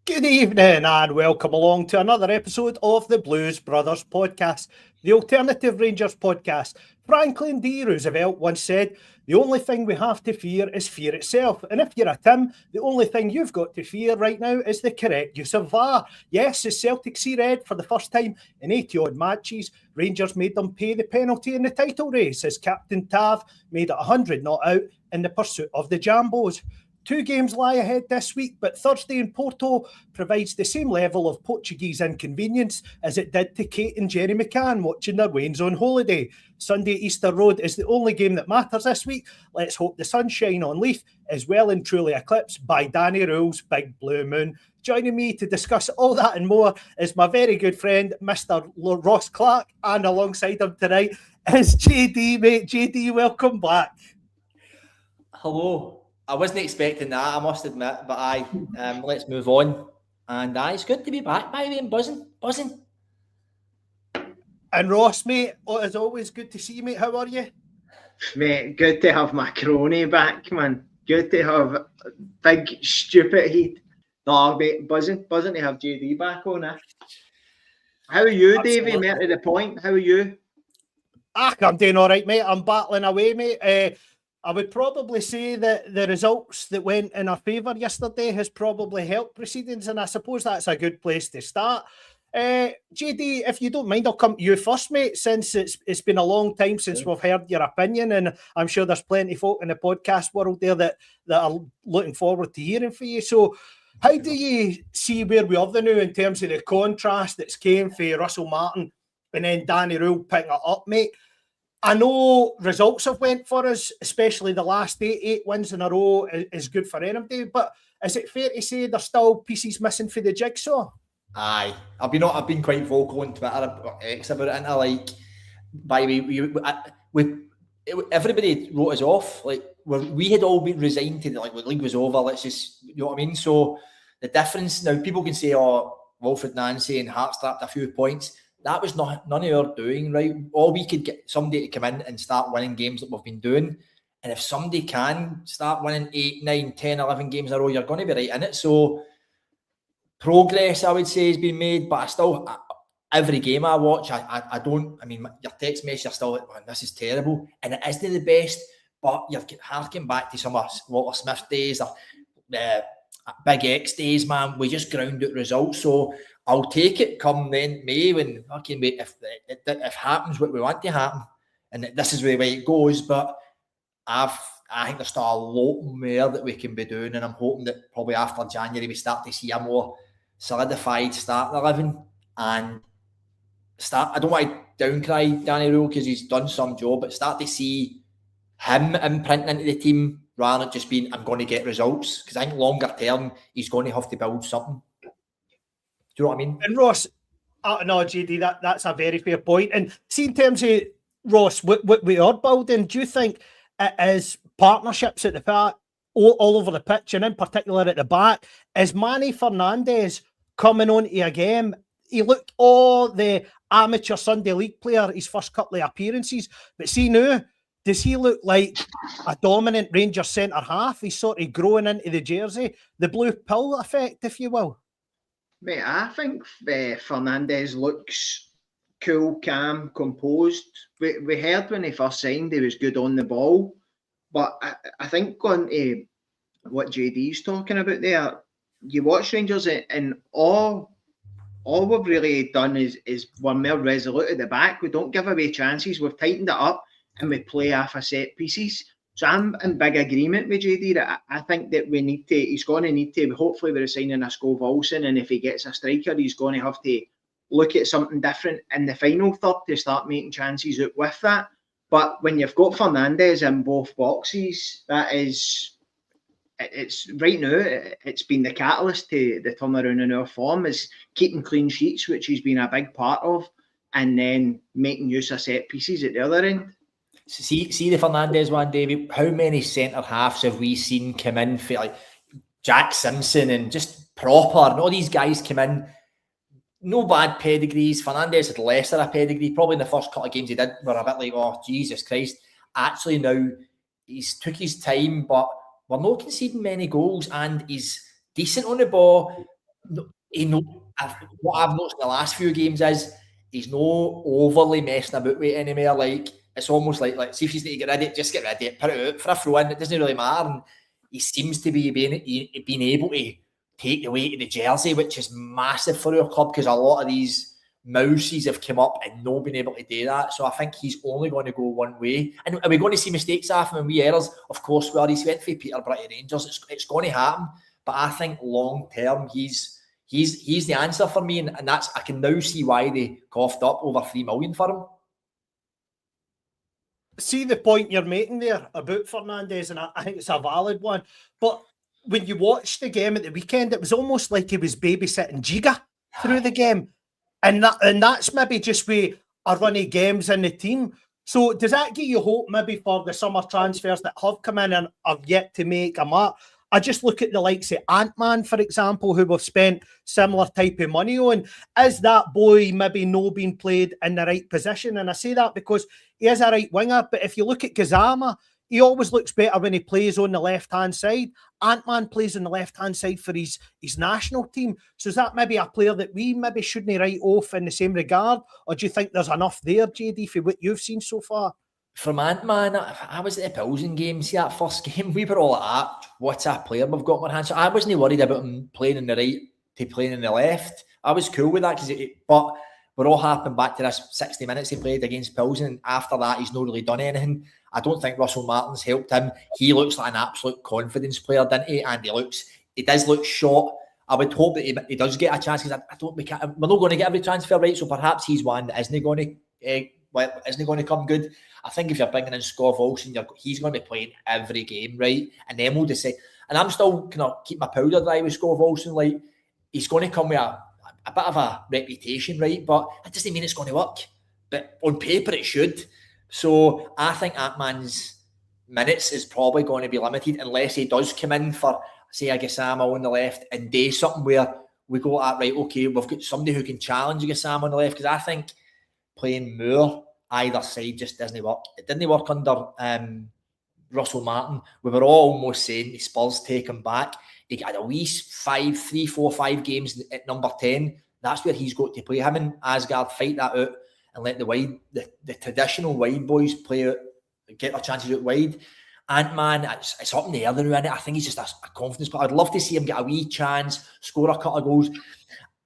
Good evening and welcome along to another episode of the Blues Brothers podcast, the alternative Rangers podcast. Franklin D. Roosevelt once said, the only thing we have to fear is fear itself. And if you're a Tim, the only thing you've got to fear right now is the correct use of VAR. Yes, as Celtic see red for the first time in 80-odd matches, Rangers made them pay the penalty in the title race as Captain Tav made it 100 not out in the pursuit of the Jambos. 2 games lie ahead this week, but Thursday in Porto provides the same level of Portuguese inconvenience as it did to Kate and Jerry McCann watching their Waynes on holiday. Sunday Easter Road is the only game that matters this week. Let's hope the sunshine on Leith is well and truly eclipsed by Danny Rowell's big blue moon. Joining me to discuss all that and more is my very good friend, Mr. Ross Clark, and alongside him tonight is JD, mate. JD, welcome back. Hello. I wasn't expecting that, I must admit, but let's move on. And it's good to be back, by the way, and buzzing. And Ross, mate, as always, good to see you, mate. How are you? Mate, good to have my crony back, man. Good to have big, stupid heat. No, mate, buzzing to have JD back on it. How are you, Davie? Mate, to the point, how are you? I'm doing all right, mate. I'm battling away, mate. I would probably say that the results that went in our favour yesterday has probably helped proceedings, and I suppose that's a good place to start. JD, if you don't mind, I'll come to you first, mate, since it's been a long time since we've heard your opinion, and I'm sure there's plenty of folk in the podcast world there that are looking forward to hearing from you. So how do you see where we are now in terms of the contrast that's came for Russell Martin and then Danny Rowell picking it up, mate? I know results have went for us, especially the last eight wins in a row is good for anybody, but is it fair to say there's still pieces missing for the jigsaw? Aye. I've been quite vocal on Twitter or X about it, and by the way, everybody wrote us off. Like we had all been resigned to the league was over. Let's just, you know what I mean? So the difference now, people can say, oh, Wilfred Nancy and Hart strapped a few points. That was none of our doing, right? All we could get somebody to come in and start winning games that we've been doing. And if somebody can start winning 8, 9, 10, 11 games in a row, you're going to be right in it. So progress, I would say, has been made. But I still, every game I watch, your text message, you're still like, man, this is terrible. And it isn't the best, but you're harking back to some of Walter Smith days or Big X days, man. We just ground out results. So I'll take it come then May when if happens what we want to happen, and this is the way it goes. But I think there's still a lot more that we can be doing, and I'm hoping that probably after January we start to see a more solidified starting 11 and start. I don't want to downcry Danny Rowell because he's done some job, but start to see him imprinting into the team rather than just being I'm going to get results, because I think longer term he's going to have to build something. Do you know what I mean? And Ross, no, JD, that's a very fair point. And see, in terms of Ross, what we are building, do you think it is partnerships at the back, all over the pitch, and in particular at the back? Is Manny Fernandez coming onto a game? He looked the amateur Sunday League player his first couple of appearances, but see now, does he look like a dominant Rangers centre half? He's sort of growing into the jersey, the blue pill effect, if you will. Mate, I think Fernandez looks cool, calm, composed. We heard when he first signed he was good on the ball, but I think going to what JD's talking about there, you watch Rangers and all we've really done is we're more resolute at the back. We don't give away chances. We've tightened it up and we play off of set pieces. So I'm in big agreement with JD that I think that he's going to need to, hopefully we're signing a Skov Olsen, and if he gets a striker, he's going to have to look at something different in the final third to start making chances out with that. But when you've got Fernandez in both boxes, it's right now, it's been the catalyst to the turnaround in our form, is keeping clean sheets, which he's been a big part of, and then making use of set pieces at the other end. See the Fernandez one, Davie. How many centre halves have we seen come in for like Jack Simpson and just proper? And all these guys come in, no bad pedigrees. Fernandez had lesser a pedigree. Probably in the first couple of games he did were a bit like, oh Jesus Christ. Actually now he's took his time, but we're not conceding many goals, and he's decent on the ball. what I've noticed in the last few games is he's no overly messing about with it anymore. Like, it's almost like see if he's need to get rid of it, just get rid of it, put it out for a throw in. It doesn't really matter. And he seems to be being able to take the weight of the jersey, which is massive for our club, because a lot of these mouses have come up and not been able to do that. So I think he's only going to go one way. And are we going to see mistakes off him and wee errors? Of course we are. He's went for Peterborough to Rangers. It's going to happen. But I think long term he's the answer for me, and that's, I can now see why they coughed up over 3 million for him. See the point you're making there about Fernandes, and I think it's a valid one. But when you watched the game at the weekend, it was almost like he was babysitting Giga through the game. And that's maybe just with a run of games in the team. So does that give you hope maybe for the summer transfers that have come in and have yet to make a mark? I just look at the likes of Ant-Man, for example, who we've spent similar type of money on. Is that boy maybe no being played in the right position? And I say that because he is a right winger, but if you look at Gazzama, he always looks better when he plays on the left-hand side. Ant-Man plays on the left-hand side for his national team. So is that maybe a player that we maybe shouldn't write off in the same regard? Or do you think there's enough there, JD, for what you've seen so far? From Ant-Man, I was at the Pilsen game. See, that first game, we were all like, what a player we've got in our hands. So I wasn't worried about him playing in the right to playing in the left. I was cool with that, but we're all harping back to this 60 minutes he played against Pilsen, and after that, he's not really done anything. I don't think Russell Martin's helped him. He looks like an absolute confidence player, doesn't he? And he does look short. I would hope that he does get a chance, because we're not going to get every transfer right, so perhaps he's one that isn't going to come good. I think if you're bringing in Scott Olsen, he's going to be playing every game, right? And then we'll decide. And I'm still kind of keep my powder dry with Scott Olsen. Like, he's going to come with a bit of a reputation, right? But that doesn't mean it's going to work. But on paper, it should. So I think Ant-Man's minutes is probably going to be limited unless he does come in for, say, a Gassama on the left and do something where we go at, right, okay, we've got somebody who can challenge Gassama on the left. Because I think playing Moore either side just doesn't work. It didn't work under Russell Martin. We were all almost saying the Spurs take him back. He got at least 3, 4, 5 games at number 10. That's where he's got to play. Him and Asgard fight that out and let the traditional wide boys play out, get their chances out wide. Ant-Man, it's up in the air now, isn't it? I think he's just a confidence player. I'd love to see him get a wee chance, score a couple of goals.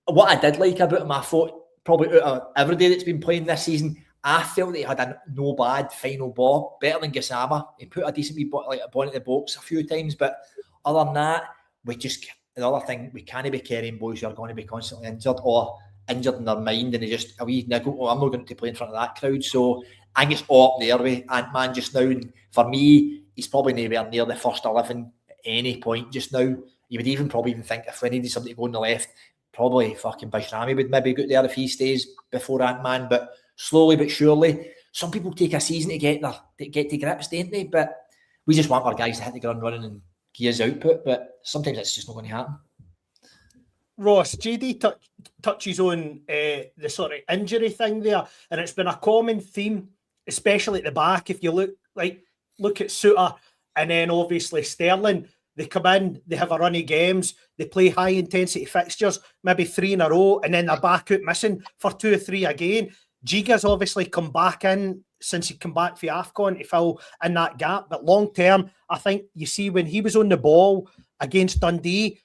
What I did like about him, I thought probably out of every day that's been playing this season, I felt that he had a no bad final ball, better than Gassama. He put a decent wee ball into the box a few times, but other than that, another thing, we can't be carrying boys who are going to be constantly injured or injured in their mind, and they just a wee niggle, I'm not going to play in front of that crowd. So I think it's all up there with Ant-Man just now, and for me, he's probably nowhere near the first 11 at any point just now. You would even probably think if we needed somebody to go on the left, probably fucking Bashrami would maybe go there if he stays before Ant-Man, but slowly but surely, some people take a season to get to grips, don't they? But we just want our guys to hit the ground running and gears output, but sometimes it's just not going to happen. Ross, JD touches on the sort of injury thing there, and it's been a common theme, especially at the back. If you look at Suter and then obviously Sterling, they come in, they have a run of games, they play high intensity fixtures, maybe 3 in a row, and then they're back out missing for 2 or 3 again. Giga's obviously come back in since he come back for AFCON to fill in that gap. But long term, I think you see when he was on the ball against Dundee,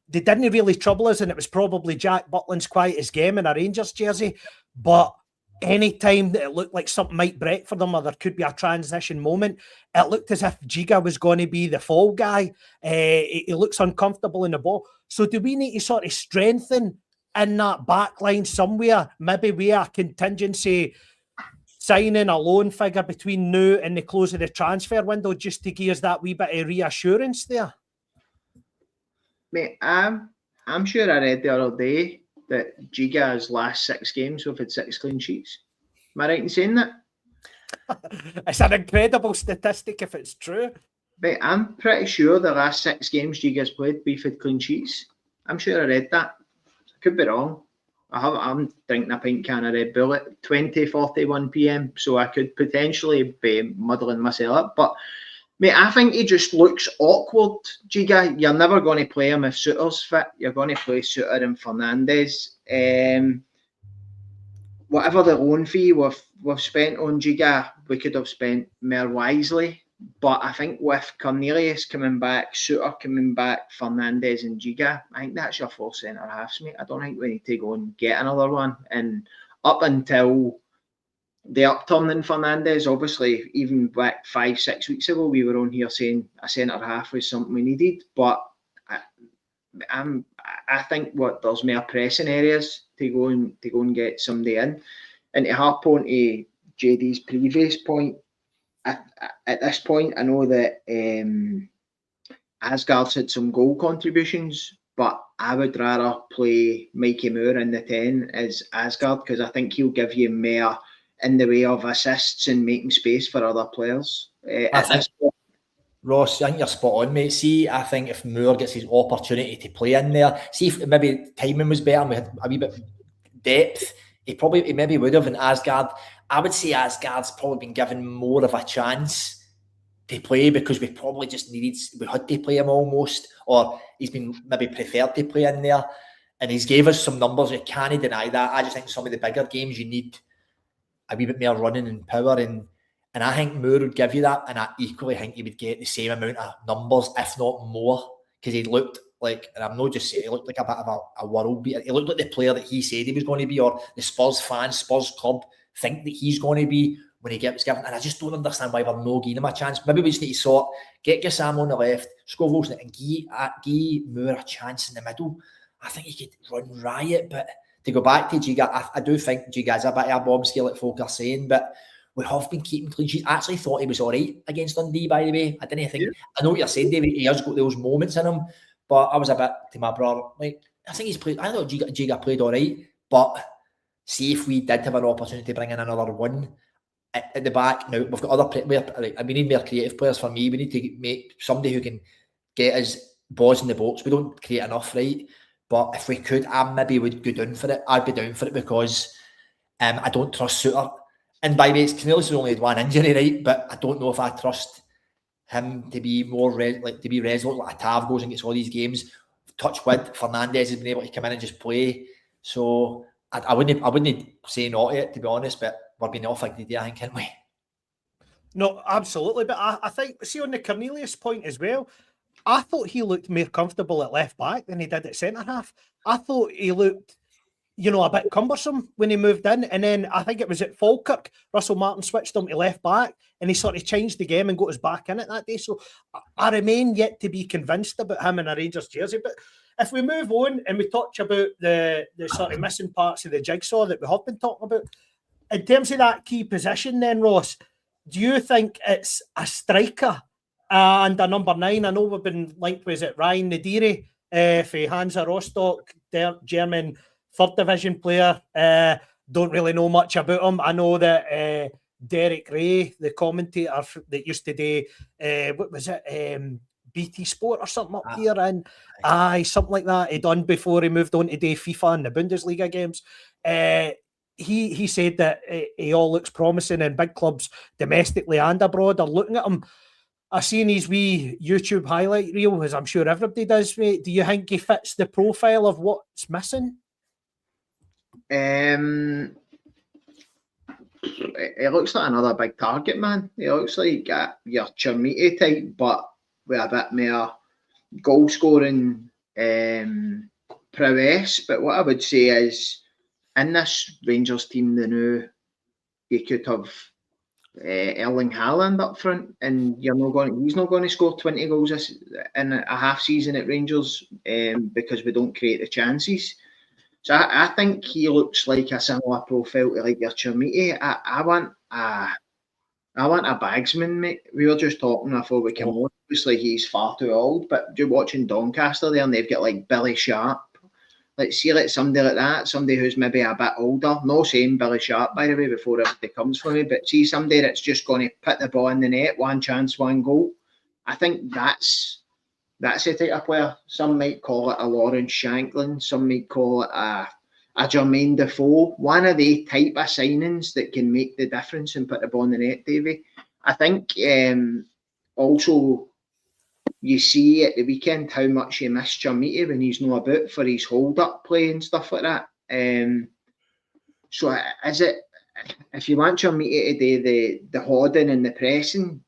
they didn't really trouble us, and it was probably Jack Butland's quietest game in a Rangers jersey. But any time that it looked like something might break for them or there could be a transition moment, it looked as if Giga was going to be the fall guy. He looks uncomfortable in the ball. So do we need to sort of strengthen in that back line somewhere, maybe with a contingency signing a loan figure between now and the close of the transfer window, just to give us that wee bit of reassurance there? Mate, I'm sure I read the other day that Giga's last 6 games we've had 6 clean sheets. Am I right in saying that? It's an incredible statistic if it's true. Mate, I'm pretty sure the last 6 games Giga's played, we've had clean sheets. I'm sure I read that. Could be wrong. I'm drinking a pint can of Red Bull at 20:41 p.m, so I could potentially be muddling myself up. But Mate, I think he just looks awkward, Giga. You're never going to play him if Suter's fit. You're going to play Suter and Fernandes. Whatever the loan fee we've spent on Giga, we could have spent more wisely. But I think with Cornelius coming back, Suter coming back, Fernandes and Giga, I think that's your 4 centre halves, mate. I don't think we need to go and get another one. And up until the upturn in Fernandes, obviously, even back 5-6 weeks ago, we were on here saying a centre half was something we needed. But I think there's more pressing areas to go and get somebody in. And to harp on to JD's previous point, at this point, I know that Asgard's had some goal contributions, but I would rather play Mikey Moore in the 10 as Asgard, because I think he'll give you more in the way of assists and making space for other players. Ross, I think you're spot on, mate. See, I think if Moore gets his opportunity to play in there, see if maybe timing was better and we had a wee bit depth, he maybe would have. In Asgard, I would say Asgard's probably been given more of a chance to play because we probably just had to play him almost, or he's been maybe preferred to play in there. And he's gave us some numbers, you can't deny that. I just think some of the bigger games you need a wee bit more running and power, and I think Moore would give you that, and I equally think he would get the same amount of numbers, if not more, because he looked like, and I'm not just saying, he looked like a bit of a world beater. He looked like the player that he said he was going to be, or the Spurs fans, Spurs club think that he's going to be when he gets given. And I just don't understand why we're not giving him a chance. Maybe we just need to sort, get Gassam on the left, Scott Wilson, and give Moore a chance in the middle. I think he could run riot, but to go back to Giga, I do think Giga's a bit of a bombshell, like folk are saying, but we have been keeping clean sheets. I actually thought he was all right against Dundee, by the way. I didn't think... Yeah. I know what you're saying, Davie. He has got those moments in him, but I was a bit to my brother. Like, I think he's played... I thought Giga played all right, but see if we did have an opportunity to bring in another one at the back. Now, we've got other players. We need more creative players for me. We need to make somebody who can get us balls in the box. We don't create enough, right? But if we could, I maybe would go down for it. I'd be down for it because I don't trust Suter. And by the way, Cornelius has only had one injury, right? But I don't know if I trust him to be more to be resolute. Like Tav goes and gets all these games. Touch wood, Fernandes has been able to come in and just play. So I wouldn't say not to it, to be honest. But we're being off like today, I think, can't we? No, absolutely. But I think, see, on the Cornelius point as well, I thought he looked more comfortable at left back than he did at centre half. I thought he looked, a bit cumbersome when he moved in. And then I think it was at Falkirk, Russell Martin switched him to left back and he sort of changed the game and got us back in it that day. So I remain yet to be convinced about him in a Rangers jersey. But if we move on and we touch about the sort of missing parts of the jigsaw that we have been talking about, in terms of that key position then, Ross, do you think it's a striker and a number 9? I know we've been linked with it Ryan Nadiri for Hansa Rostock, German 3rd division player. Don't really know much about him. I know that Derek Ray, the commentator that used to do, what was it, BT Sport or something up here, and something like that he done before he moved on to do FIFA and the Bundesliga games. He said that he all looks promising, and big clubs domestically and abroad are looking at him. I've seen his wee YouTube highlight reel, as I'm sure everybody does, mate. Do you think he fits the profile of what's missing? It looks like another big target, man. He looks like your Chermiti type, but with a bit more goal scoring prowess. But what I would say is, in this Rangers team, they knew you could have Erling Haaland up front, and he's not going to score 20 goals in a half season at Rangers because we don't create the chances. So I think he looks like a similar profile to like your Chermiti. I want a bagsman, mate. We were just talking before we came on. Obviously, he's far too old, but you're watching Doncaster there, and they've got like Billy Sharp. Let's see, somebody like that, somebody who's maybe a bit older. No saying Billy Sharp, by the way, before everybody comes for me, but see somebody that's just going to put the ball in the net, one chance, one goal. I think that's the type of player. Some might call it a Lawrence Shanklin, some might call it a Jermaine Defoe. One of the type of signings that can make the difference and put the ball in the net, Davie. I think also, you see at the weekend how much you miss Chermiti when he's not about for his hold-up play and stuff like that. So is it, if you want Chermiti to do the holding and the pressing,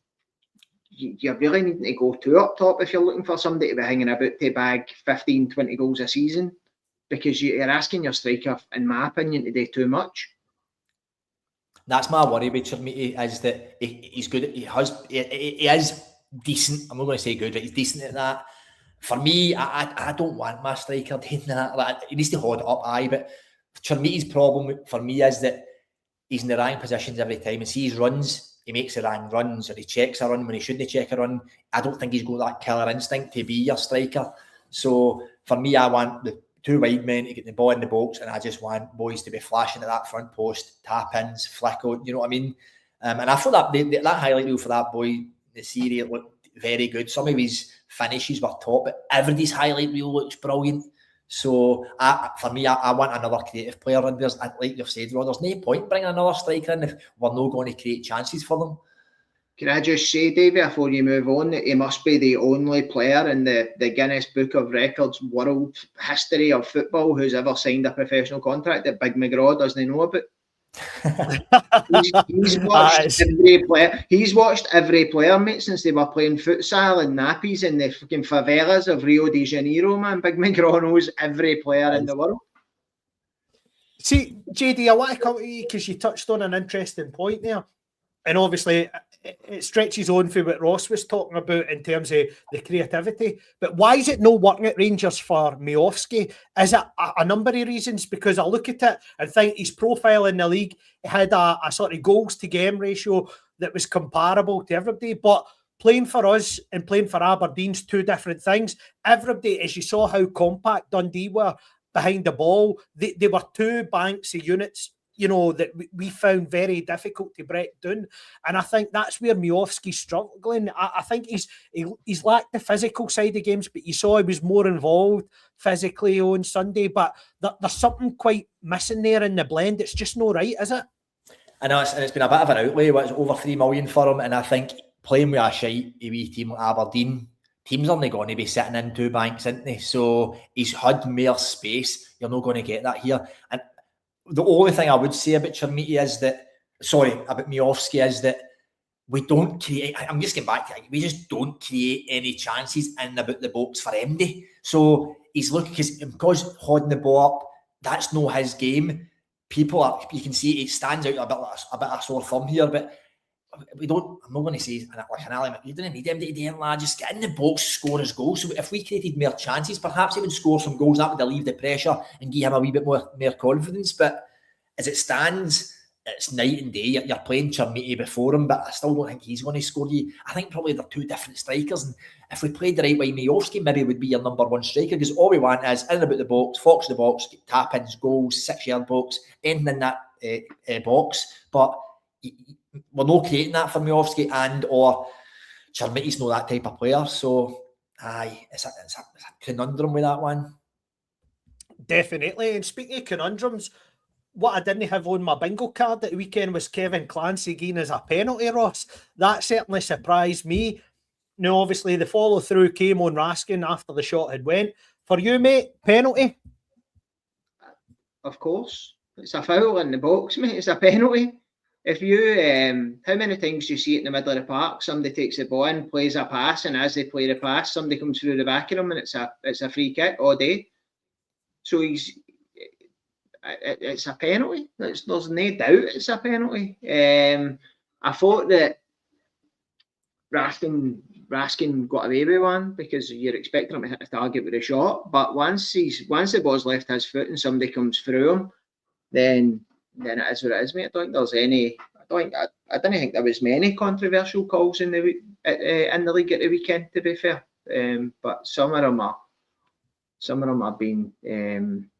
you really need to go two up top if you're looking for somebody to be hanging about to bag 15, 20 goals a season, because you're asking your striker, in my opinion, to do too much. That's my worry with Chermiti, is that he's good. He is decent. I'm not going to say good, but he's decent at that. For me, I don't want my striker doing that. Like, he needs to hold it up, but Chermiti's problem for me is that he's in the wrong positions every time. And see his runs, he makes the wrong runs, or he checks a run when he shouldn't check a run. I don't think he's got that killer instinct to be your striker. So for me, I want the two wide men to get the ball in the box, and I just want boys to be flashing at that front post, tap ins, flick out, you know what I mean? And I thought that highlight reel for that boy, the series, looked very good. Some of his finishes were top, but everybody's highlight reel looks brilliant. So for me, I want another creative player, and there's, like you've said, Rod, there's no point bringing another striker in if we're not going to create chances for them. Can I just say, Davie, before you move on, that he must be the only player in the Guinness Book of Records world history of football who's ever signed a professional contract that Big McGraw doesn't know about. he's watched every player. He's watched every player, mate, since they were playing futsal and nappies in the fucking favelas of Rio de Janeiro, man. Big McGraw knows every player in the world. See, JD, I want to come to you because you touched on an interesting point there. And obviously, it stretches on for what Ross was talking about in terms of the creativity. But why is it not working at Rangers for Miovski? Is it a number of reasons? Because I look at it and think his profile in the league had a sort of goals to game ratio that was comparable to everybody. But playing for us and playing for Aberdeen's two different things. Everybody, as you saw how compact Dundee were behind the ball, they were two banks of units, you know, that we found very difficult to break down. And I think that's where Miovski's struggling. I think he's lacked the physical side of games, but you saw he was more involved physically on Sunday. But there's something quite missing there in the blend. It's just not right, is it? I know, it's been a bit of an outlay. It's over 3 million for him. And I think playing with a shite wee team like Aberdeen, teams aren't going to be sitting in two banks, aren't they? So he's had more space. You're not going to get that here. And the only thing I would say about Chermiti is that, about Miovski, is that we don't create, I'm just getting back to it, we just don't create any chances in about the box for MD. So he's looking, because holding the ball up, that's not his game. People are, you can see it stands out a bit of a sore thumb here, but we don't, I'm not going to say like an element, you didn't need him to do it, lad, just get in the box, score his goals. So if we created more chances, perhaps he would score some goals, that would relieve the pressure and give him a wee bit more confidence. But as it stands, it's night and day. You're playing Chermiti before him, but I still don't think he's going to score you. I think probably they're two different strikers, and if we played the right way, Miovski maybe would be your number one striker, because all we want is in and about the box, fox the box, tap-ins, goals, 6-yard box, anything in that box. But we're not creating that for Miovski, and or Chermiti's not that type of player. So, it's a conundrum with that one. Definitely. And speaking of conundrums, what I didn't have on my bingo card at the weekend was Kevin Clancy getting as a penalty, Ross. That certainly surprised me. Now, obviously, the follow-through came on Raskin after the shot had went. For you, mate, penalty? Of course. It's a foul in the box, mate. It's a penalty. If you, how many times do you see it in the middle of the park? Somebody takes the ball in, plays a pass, and as they play the pass, somebody comes through the back of them, and it's a free kick all day. So it's a penalty. There's no doubt it's a penalty. I thought that Raskin got away with one because you're expecting him to hit the target with a shot. But once the ball's left his foot and somebody comes through him, then it is what it is, mate. I don't think there's any. I didn't think there was many controversial calls in the league at the weekend, to be fair. But some of them have been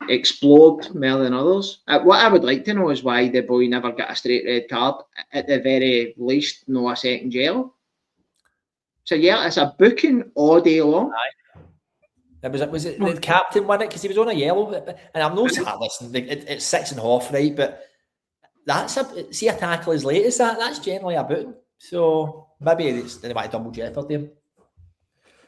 explored more than others. What I would like to know is why the boy never got a straight red card. At the very least, no a second yellow. So yeah, it's a booking all day long. Was it the captain won it because he was on a yellow? And I'm not saying, listen, it's 6.5, right? But see a tackle as late as that. That's generally a booking. So Maybe they might double jeopardy him.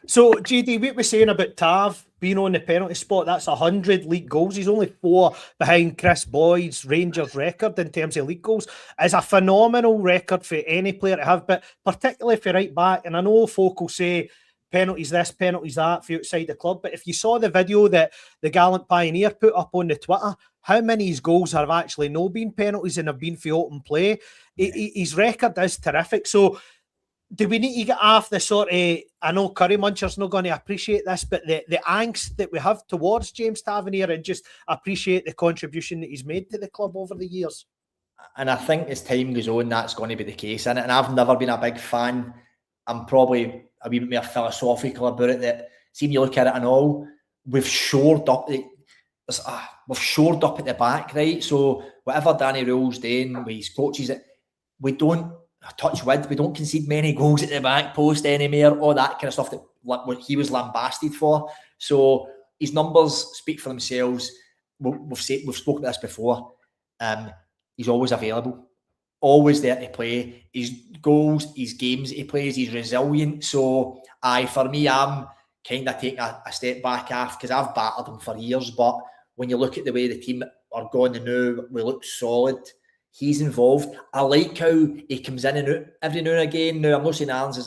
So, JD, what we're saying about Tav being on the penalty spot, that's 100 league goals. He's only 4 behind Chris Boyd's Rangers record in terms of league goals. It's a phenomenal record for any player to have, but particularly for right back. And I know folk will say penalties this, penalties that for outside the club, but if you saw the video that the Gallant Pioneer put up on the Twitter, how many of his goals have actually no been penalties and have been for open play? His record is terrific. So, do we need to get off the sort of, I know Curry Muncher's not going to appreciate this, but the angst that we have towards James Tavernier and just appreciate the contribution that he's made to the club over the years? And I think as time goes on, that's going to be the case, isn't it? And I've never been a big fan. I'm probably a wee bit more philosophical about it, that see, when you look at it and all, we've shored up at the back, right? So whatever Danny Rowell's doing with his coaches, we don't touch wood, we don't concede many goals at the back post anymore, all that kind of stuff that what he was lambasted for. So his numbers speak for themselves. We've spoken about this before. He's always available, always there to play. His goals, his games he plays, he's resilient. So for me, I'm kind of taking a step back off, because I've battered him for years, but when you look at the way the team are going now, we look solid. He's involved. I like how he comes in and out every now and again. Now, I'm not saying I'm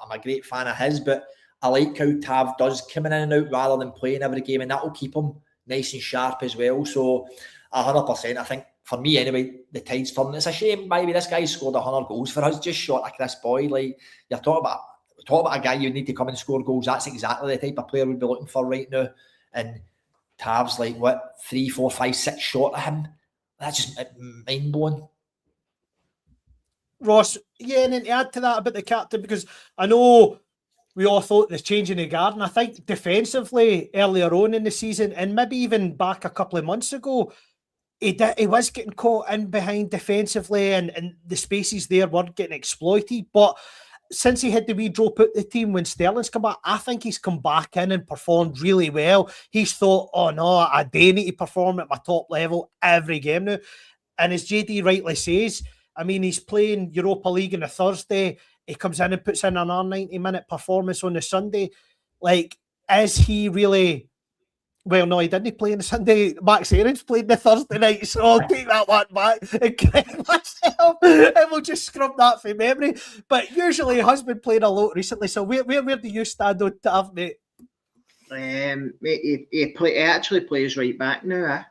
a great fan of his, but I like how Tav does come in and out rather than playing every game, and that will keep him nice and sharp as well. So, 100%, I think, for me anyway, the tide's turning. It's a shame, maybe this guy's scored 100 goals for us, just short of Chris Boyd. Like, you're talking about a guy you need to come and score goals. That's exactly the type of player we'd be looking for right now. And Tav's like, 3, 4, 5, 6 short of him. That's just mind-blowing. Ross, yeah, and then to add to that about the captain, because I know we all thought the change in the garden. I think defensively earlier on in the season, and maybe even back a couple of months ago, he was getting caught in behind defensively, and the spaces there weren't getting exploited. But since he had the wee drop out the team when Sterling's come back, I think he's come back in and performed really well. He's thought, oh no, I do need to perform at my top level every game now. And as JD rightly says, I mean, he's playing Europa League on a Thursday. He comes in and puts in an 90-minute performance on the Sunday. Like, is he really... Well, no, he didn't play on the Sunday. Max Aarons played the Thursday night, so I'll take that one back and correct myself, and we'll just scrub that from memory. But usually he has been playing a lot recently, so where do you stand on Tav, mate? He actually plays right back now, eh?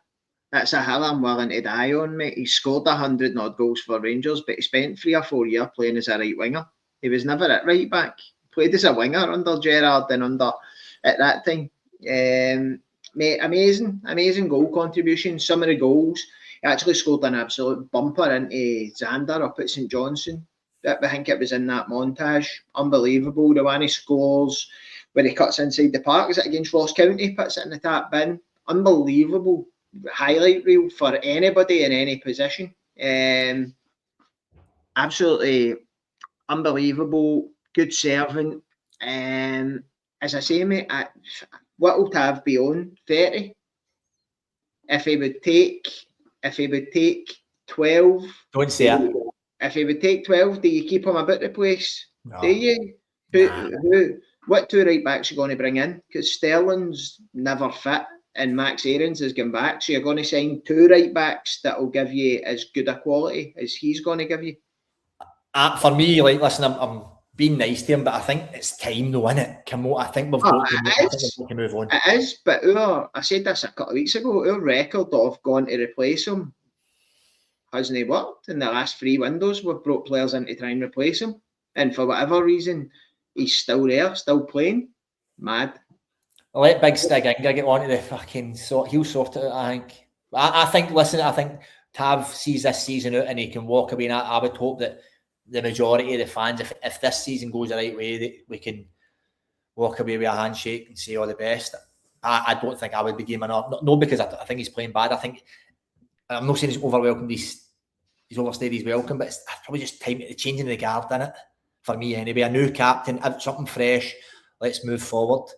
That's a hill I'm willing to die on, mate. He scored 100 odd goals for Rangers, but he spent 3 or 4 years playing as a right winger. He was never at right back. Played as a winger under Gerrard and at that time. Mate, amazing goal contribution. Some of the goals, he actually scored an absolute bumper into Xander up at St Johnstone. I think it was in that montage. Unbelievable. The one he scores when he cuts inside the park, is it against Ross County? Puts it in the tap bin. Unbelievable highlight reel for anybody in any position. Absolutely unbelievable. Good servant. As I say, mate, what will Tav be on? 30? If he would take 12. Don't say it. If he would take 12, do you keep him about the place? No. Do you? What 2 right backs are you going to bring in? Because Sterling's never fit and Max Aarons has gone back. So you're going to sign 2 right backs that will give you as good a quality as he's going to give you? For me, like, listen, I'm being nice to him, but I think it's time though, innit? I think we've got to move on. It is, but I said this a couple of weeks ago, our record of going to replace him hasn't worked. In the last 3 windows, we've brought players in to try and replace him. And for whatever reason, he's still there, still playing. Mad. I'll let Big Stig Inga get on to the fucking he'll sort it out, I think. I think Tav sees this season out and he can walk away. And I would hope that the majority of the fans, if this season goes the right way, we can walk away with a handshake and say all the best. I don't think I would be game enough. No, because I think he's playing bad. I'm not saying he's overwhelmed. He's overstayed his welcome, but it's probably just time to changing the guard, isn't it? For me, anyway. A new captain, something fresh. Let's move forward.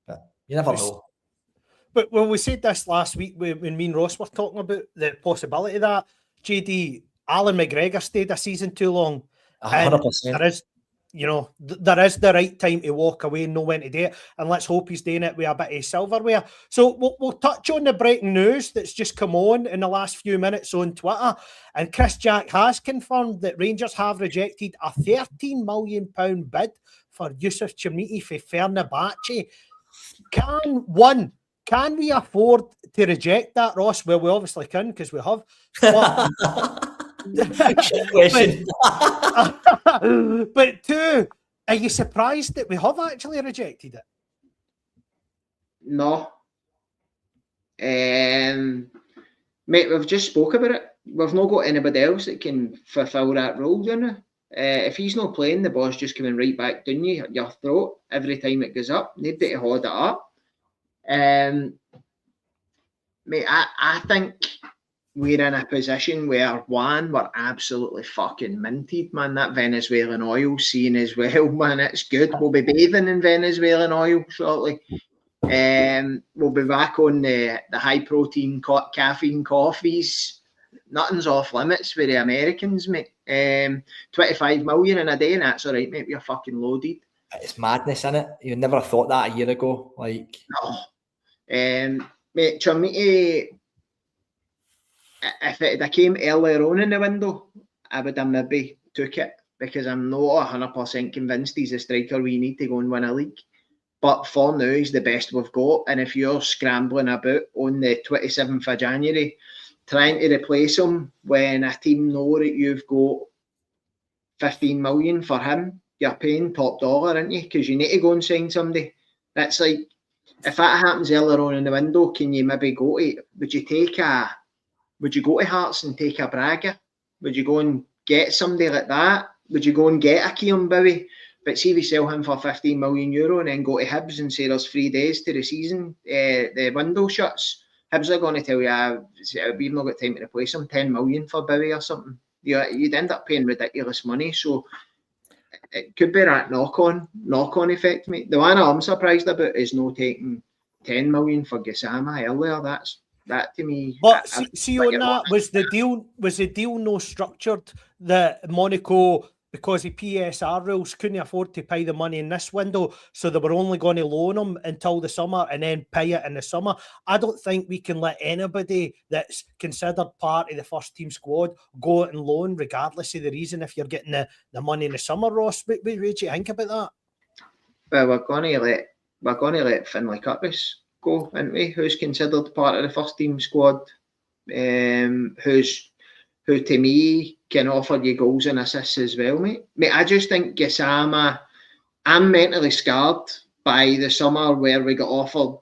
But you never know. But when we said this last week, when me and Ross were talking about the possibility that JD Alan McGregor stayed a season too long, 100%. there is the right time to walk away and know when to do it. And let's hope he's doing it with a bit of silverware. So we'll touch on the breaking news that's just come on in the last few minutes on Twitter. And Chris Jack has confirmed that Rangers have rejected a £13 million bid for Yusuf Chimniti for Fenerbahce. Can we afford to reject that, Ross? Well, we obviously can because we have. But two, are you surprised that we have actually rejected it? No. Mate, we've just spoke about it. We've not got anybody else that can fulfil that role, do you? If he's not playing, the ball's just coming right back down your throat every time it goes up. Nobody to hold it up. Mate, I think we're in a position where, one, we're absolutely fucking minted, man. That Venezuelan oil scene as well, man. It's good. We'll be bathing in Venezuelan oil shortly. We'll be back on the high protein caffeine coffees. Nothing's off limits for the Americans, mate. 25 million in a day, and that's all right, mate. We're fucking loaded. It's madness, isn't it? You never thought that a year ago. Like, no. Mate, Chimniti, if it had came earlier on in the window, I would have maybe took it, because I'm not 100% convinced he's the striker we need to go and win a league. But for now, he's the best we've got. And if you're scrambling about on the 27th of January, trying to replace him when a team know that you've got 15 million for him, you're paying top dollar, aren't you? Because you need to go and sign somebody. That's like, if that happens earlier on in the window, can you maybe go to, would you go to Hearts and take a Braga? Would you go and get somebody like that? Would you go and get a Keon Bowie? But see if we sell him for €15 million and then go to Hibs and say there's 3 days to the season, the window shuts, Hibs are going to tell you, we've not got time to replace him, 10 million for Bowie or something. You'd end up paying ridiculous money. So it could be that knock-on effect, mate. The one I'm surprised about is no taking 10 million for Gassama earlier. That to me. But see on that, was the deal no structured that Monaco, because of PSR rules, couldn't afford to pay the money in this window, so they were only going to loan him until the summer and then pay it in the summer? I don't think we can let anybody that's considered part of the first team squad go out and loan, regardless of the reason, if you're getting the money in the summer, Ross. What do you think about that? Well, we're going to let Finlay Curtis go, aren't we? Who's considered part of the first team squad, who to me can offer you goals and assists as well, mate. I just think Gassama, I'm mentally scarred by the summer where we got offered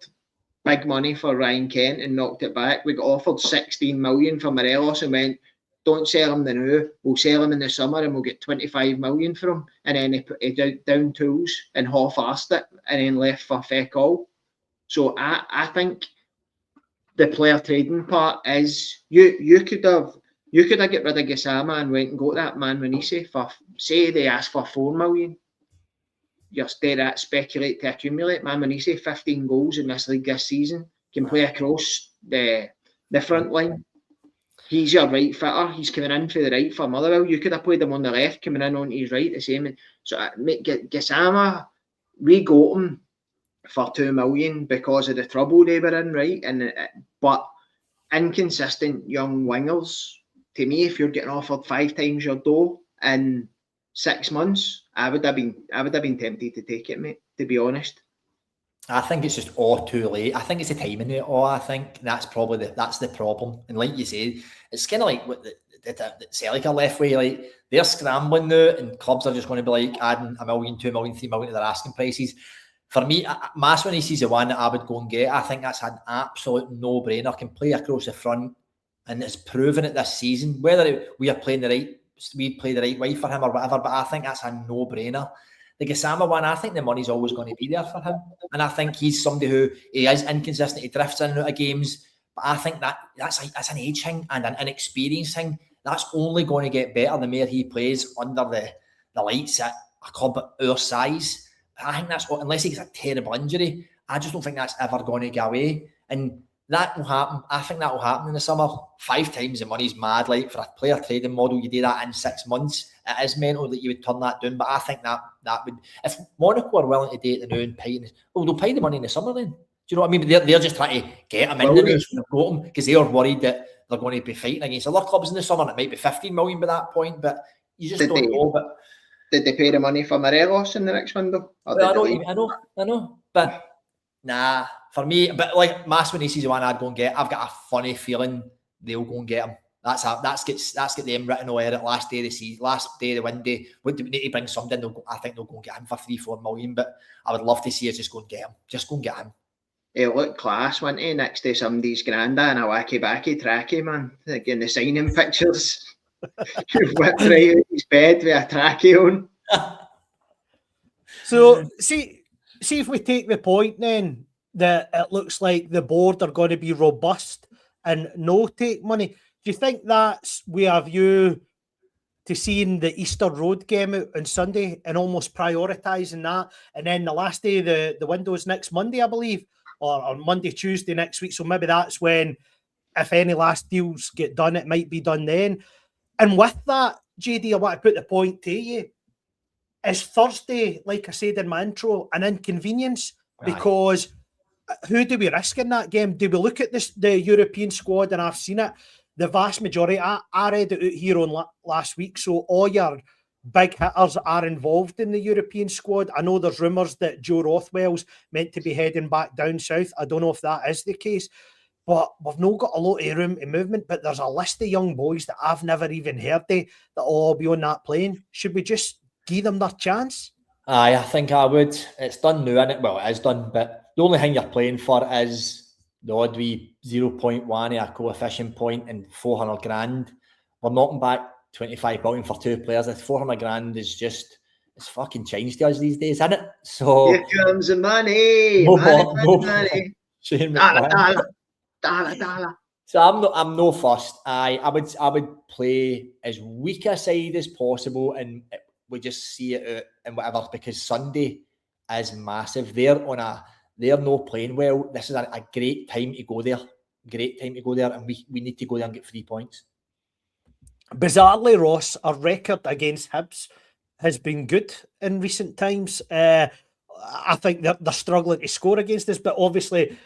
big money for Ryan Kent and knocked it back. We got offered 16 million for Morelos and went, don't sell him now, we'll sell him in the summer and we'll get 25 million for him. And then he put down tools and half-assed it and then left for feck all. So I think the player trading part is, you could have get rid of Gassama and went and got that man Manise for, say they asked for 4 million. You're there at speculate to accumulate. Man Manise, 15 goals in this league this season, can play across the front line. He's your right fitter. He's coming in for the right for Motherwell. You could have played him on the left, coming in on his right, the same. So Gassama, we got him for 2 million because of the trouble they were in, right? But inconsistent young wingers, to me, if you're getting offered 5 times your dough in 6 months, I would have been tempted to take it, mate, to be honest. I think it's just all too late. I think it's the timing of it all. I think that's probably that's the problem. And like you said, it's kind of like what the Celtic are left with. Like, they're scrambling now, and clubs are just going to be like adding 1 million, 2 million, 3 million to their asking prices. For me, Maswini's is the one that I would go and get. I think that's an absolute no-brainer. Can play across the front, and it's proven it this season. Whether we play the right way for him or whatever, but I think that's a no-brainer. The Gassama one, I think the money's always going to be there for him, and I think he's somebody who he is inconsistent. He drifts in and out of games, but I think that's an age thing and an inexperience thing. That's only going to get better the more he plays under the lights at a club our size. I think that's, unless he gets a terrible injury, I just don't think that's ever going to go away. And that will happen. I think that will happen in the summer. 5 times the money's mad. Like for a player trading model, you do that in 6 months. It is mental that you would turn that down. But I think that would, if Monaco are willing to do it the now and pay, well, they'll pay the money in the summer then. Do you know what I mean? They're just trying to get him in the news when they've got him because they are worried that they're going to be fighting against other clubs in the summer. And it might be 15 million by that point, but you just don't know. But did they pay the money for Morelos in the next window? Well, I know, but nah, for me, but like Mass when he sees the one I'd go and get, I've got a funny feeling they'll go and get him. That's get them written away at last day of the season, last day of the window. Would they need to bring something? I think they'll go and get him for 3-4 million. But I would love to see us just go and get him. Just go and get him. It looked class, wouldn't he? Next to somebody's granda and a wacky backy tracky, man. Like in the signing pictures. Whipped right out his bed with a tracky on. So see if we take the point then that it looks like the board are going to be robust and no take money. Do you think that's with a view to seeing the Easter Road game out on Sunday and almost prioritising that? And then the last day the window is next Monday, I believe, or on Monday, Tuesday next week. So maybe that's when, if any last deals get done, it might be done then. And with that, JD, I want to put the point to you. Is Thursday, like I said in my intro, an inconvenience? Because who do we risk in that game? Do we look at the European squad, and I've seen it, the vast majority, I read it out here on last week, so all your big hitters are involved in the European squad. I know there's rumours that Joe Rothwell's meant to be heading back down south. I don't know if that is the case. But we've not got a lot of room in movement, but there's a list of young boys that I've never even heard of that all be on that plane. Should we just give them their chance? Aye, I think I would. It's done now, isn't it? Well, it is done, but the only thing you're playing for is the odd wee 0.1 a coefficient point and 400 grand. We're knocking back 25 million for 2 players. That 400 grand is just, it's fucking changed to us these days, isn't it? So here comes the money. Money. Dollar. So I'm no fussed. I would play as weak a side as possible, and we just see it out and whatever, because Sunday is massive. They're not playing well. This is a great time to go there. And we need to go there and get 3 points. Bizarrely, Ross, our record against Hibs has been good in recent times. I think they're struggling to score against us, but obviously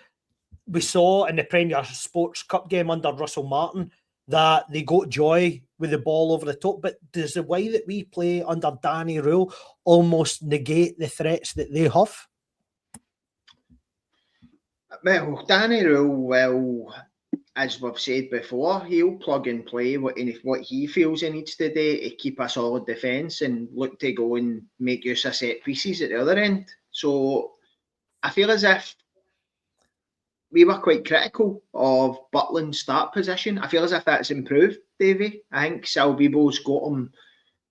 we saw in the Premier Sports Cup game under Russell Martin that they got joy with the ball over the top. But does the way that we play under Danny Rule almost negate the threats that they have? Well, Danny Rule, as we've said before, he'll plug and play what he feels he needs to do to keep a solid defence and look to go and make use of set pieces at the other end. So I feel as if we were quite critical of Butland's start position. I feel as if that's improved, Davie. I think Salvibo's got him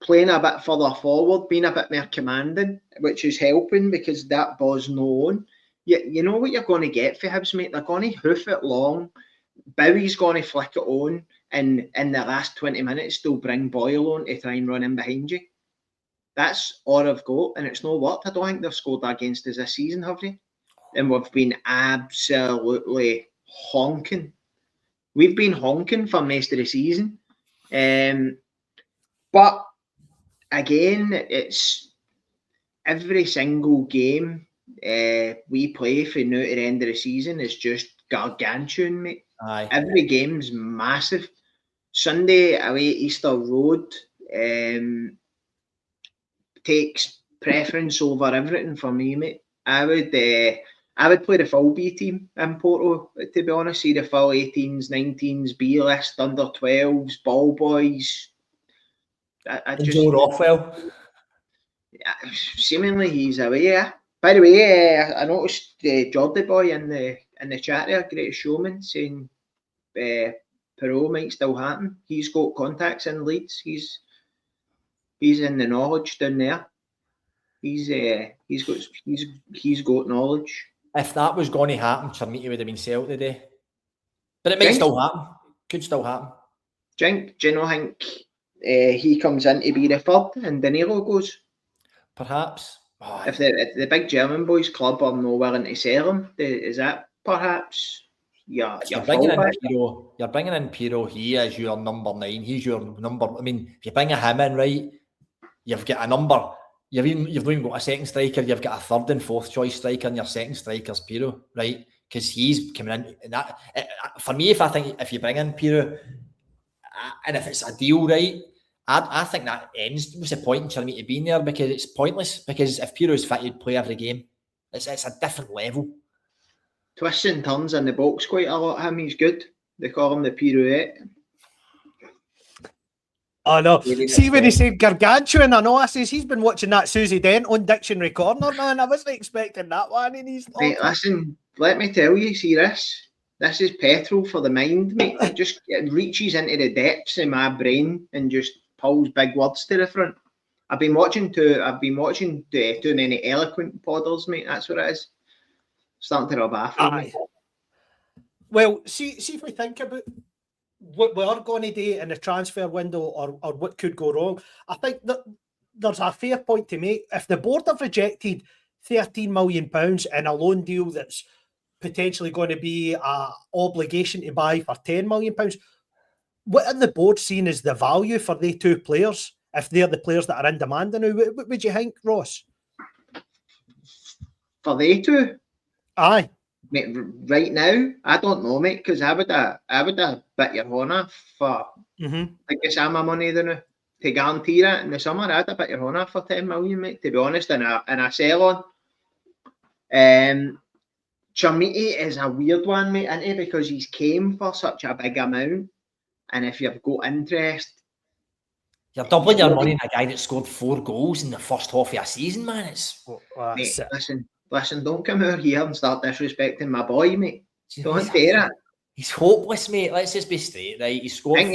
playing a bit further forward, being a bit more commanding, which is helping because that ball's no on. You know what you're going to get for Hibs, mate. They're going to hoof it long. Bowie's going to flick it on, and in the last 20 minutes, they'll bring Boyle on to try and run in behind you. That's all I've got, and it's no worked. I don't think they've scored against us this season, have they? And we've been absolutely honking. We've been honking for most of the season. But again, it's every single game we play from now to the end of the season is just gargantuan, mate. Aye. Every game's massive. Sunday away at Easter Road takes preference over everything for me, mate. I would play the full B team in Porto, to be honest. See the full 18s, 19s, B list, under 12s, ball boys. Joe Rothwell. Seemingly he's away, yeah. By the way, I noticed Geordie boy in the chat there, Greatest Showman, saying Perot might still happen. He's got contacts in Leeds. He's in the knowledge down there. He's got knowledge. If that was going to happen, Chermiti would have been sold today. But it might still happen. Could still happen. Do you not think he comes in to be the third and Danilo goes? Perhaps. Oh, if the big German boys club are not willing to sell him, is that perhaps your You're bringing in fullback. Piro. You're bringing in Piro. He is your number 9. He's your number. I mean, if you bring him in, right, you've got a number. You've not even got a second striker. You've got a third and fourth choice striker, and your second striker's Piro, right? Because he's coming in. And that, for me, if you bring in Piro, and if it's a deal, right, I think that ends. What's the point in Chermiti being there? Because it's pointless. Because if Piro is fit, he'd play every game. It's a different level. Twists and turns in the box quite a lot. Him, he's good. They call him the pirouette. Oh no! See when he said gargantuan, I know. I says he's been watching that Susie Dent on Dictionary Corner, man. I wasn't expecting that one, and he's. Mate, listen. Let me tell you. See this. This is petrol for the mind, mate. It reaches into the depths of my brain and just pulls big words to the front. I've been watching too many eloquent podders, mate. That's what it is. Starting to rub off on me. Well, see if we think about what we are going to do in the transfer window or what could go wrong. I think that there's a fair point to make. If the board have rejected £13 million in a loan deal that's potentially going to be an obligation to buy for £10 million, what are the board seeing as the value for the two players if they're the players that are in demand now? What would you think, Ross? For they two? Aye. Mate, right now, I don't know, mate, because I would have bit your horn off for I guess I'm a money to guarantee that in the summer. I'd have bit your horn off for 10 million, mate, to be honest, in a sell on. Chermiti is a weird one, mate, isn't he? Because he's came for such a big amount, and if you've got interest, you're doubling your money on a guy that scored 4 goals in the first half of a season, man. It's mate, listen, don't come out here and start disrespecting my boy, mate. Don't do that. He's hopeless, mate. Let's just be straight, right? He scored 4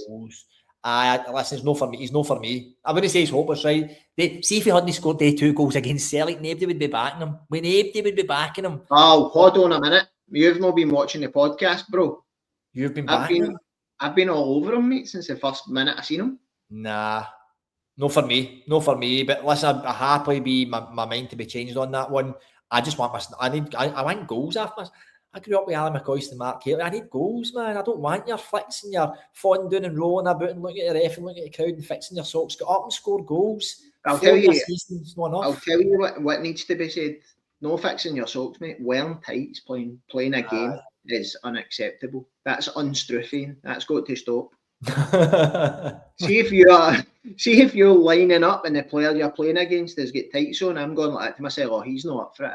goals. Listen, it's not for me. He's not for me. I wouldn't say he's hopeless, right? See if he hadn't scored 2 goals against Celtic, nobody would be backing him. Nobody would be backing him. Oh, hold on a minute. You've not been watching the podcast, bro. You've been backing him? I've been all over him, mate, since the first minute I seen him. Nah. No for me. But listen, I happily be my mind to be changed on that one. I just want I want goals after. I grew up with Alan McCoist and Mark Haley. I need goals, man. I don't want your flicks and your falling down and rolling about and looking at the ref and looking at the crowd and fixing your socks. Get up and score goals. I'll tell you what needs to be said. No fixing your socks, mate. Wearing tights playing a game is unacceptable. That's unstruffing. That's got to stop. See if you're lining up and the player you're playing against has got tights on, I'm going like that to myself, oh, he's not up for it.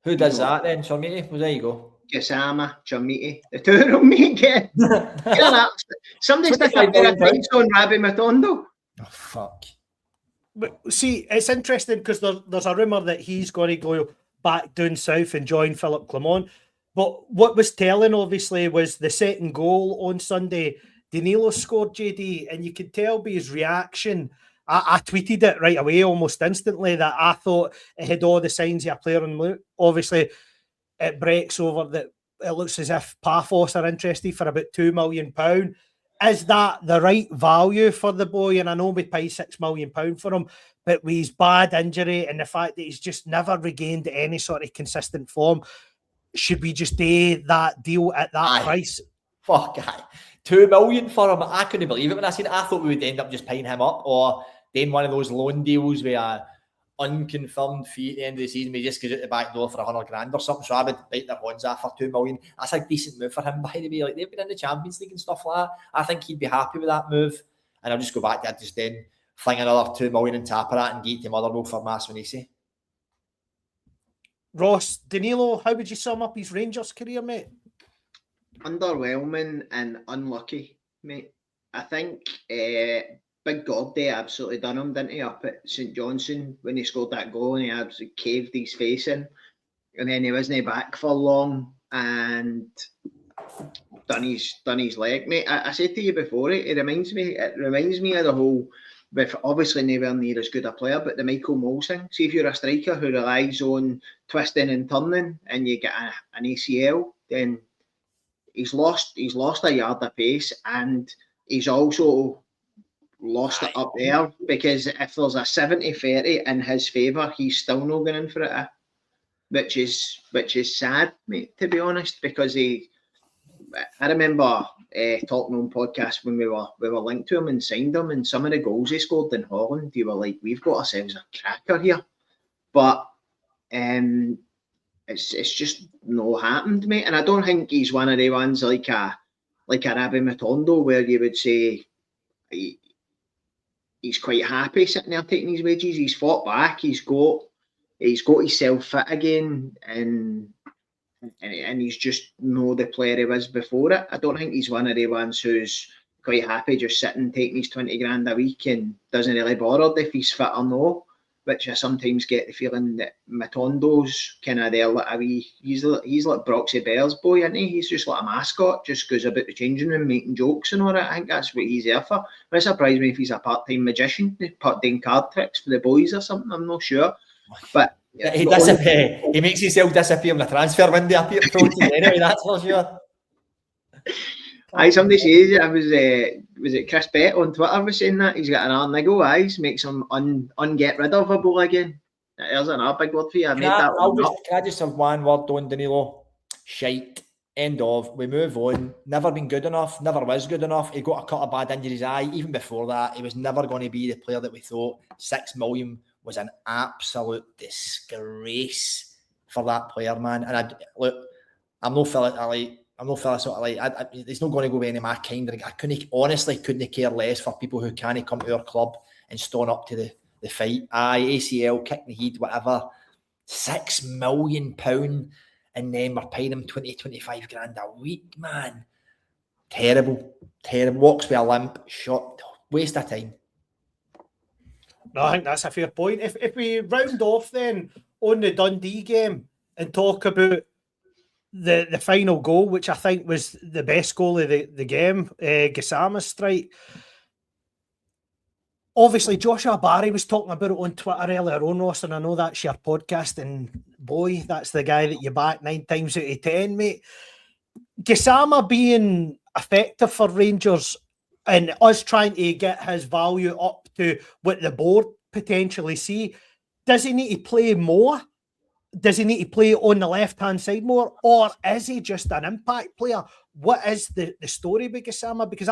Who does that then, Chermiti? Well, there you go. Gassama, Chermiti. The two of them, mate, get somebody stick a pair of tights on Rabbi Matondo. Oh, fuck. But see, it's interesting because there's a rumour that he's going to go back down south and join Philip Clement. But what was telling, obviously, was the second goal on Sunday. Danilo scored, JD, and you could tell by his reaction. I tweeted it right away, almost instantly, that I thought it had all the signs of a player on look. Obviously, it breaks over that it looks as if Paphos are interested for about £2 million. Is that the right value for the boy? And I know we pay £6 million for him, but with his bad injury and the fact that he's just never regained any sort of consistent form, should we just do that deal at that price? Fuck, £2 million for him. I couldn't believe it when I seen it. I thought we would end up just paying him up or doing one of those loan deals with a unconfirmed fee at the end of the season. We just goes out the back door for $100,000 or something. So I would bite their horns off for $2 million. That's a decent move for him, by the way. Like, they've been in the Champions League and stuff like that. I think he'd be happy with that move. And I'll just go back there, just then fling another $2 million and tap at and get to Motherwell for Maswanisi. Ross, Danilo, how would you sum up his Rangers career, mate? Underwhelming and unlucky, mate. I think Big Gordy absolutely done him, didn't he, up at St Johnstone when he scored that goal and he absolutely caved his face in. And then he wasn't back for long and done his leg, mate. I said to you before, it reminds me of the whole, with obviously nowhere near as good a player, but the Michael Moles thing. See, if you're a striker who relies on twisting and turning and you get an ACL, then he's lost a yard of pace and he's also lost it up there because if there's a 70-30 in his favour, he's still not going in for it. which is sad, mate, to be honest, because I remember talking on podcasts when we were linked to him and signed him, and some of the goals he scored in Holland, you were like, we've got ourselves a cracker here. But it's just no happened, mate. And I don't think he's one of the ones like a Rabbi Matondo where you would say he's quite happy sitting there taking his wages. He's fought back. He's got himself fit again, and he's just no the player he was before it. I don't think he's one of the ones who's quite happy just sitting taking his 20 grand a week and doesn't really bother if he's fit or no. Which I sometimes get the feeling that Matondo's kind of there like a wee, he's like Broxy Bears boy, isn't he? He's just like a mascot, just goes about the changing room making jokes and all that. I think that's what he's there for. It surprise me if he's a part-time magician, doing card tricks for the boys or something. I'm not sure. But he makes himself disappear in the transfer window up here anyway, that's for sure. Somebody says was it Chris Bett on Twitter was saying that he's got an niggle eyes, makes him get rid of a ball again. There's another big word for you. Can I just have one word on Danilo? Shite. End of. We move on. Never been good enough. Never was good enough. He got a couple of bad injuries. Even before that, he was never going to be the player that we thought. 6 million was an absolute disgrace for that player, man. And I'm no fella. It's not going to go with any of my kind. I couldn't care less for people who can't come to our club and stand up to the fight. ACL, kick in the head, whatever. £6 million, and then we're paying him 20-25 grand a week, man. Terrible. Walks with a limp, shot, waste of time. No, I think that's a fair point. If we round off then on the Dundee game and talk about the final goal, which I think was the best goal of the game, Gassama's strike. Obviously, Joshua Barry was talking about it on Twitter earlier on, Ross, and I know that's your podcast, and boy, that's the guy that you back 9 times out of 10, mate. Gassama being effective for Rangers and us trying to get his value up to what the board potentially see, does he need to play more? Does he need to play on the left-hand side more? Or is he just an impact player? What is the story with Gassama? Because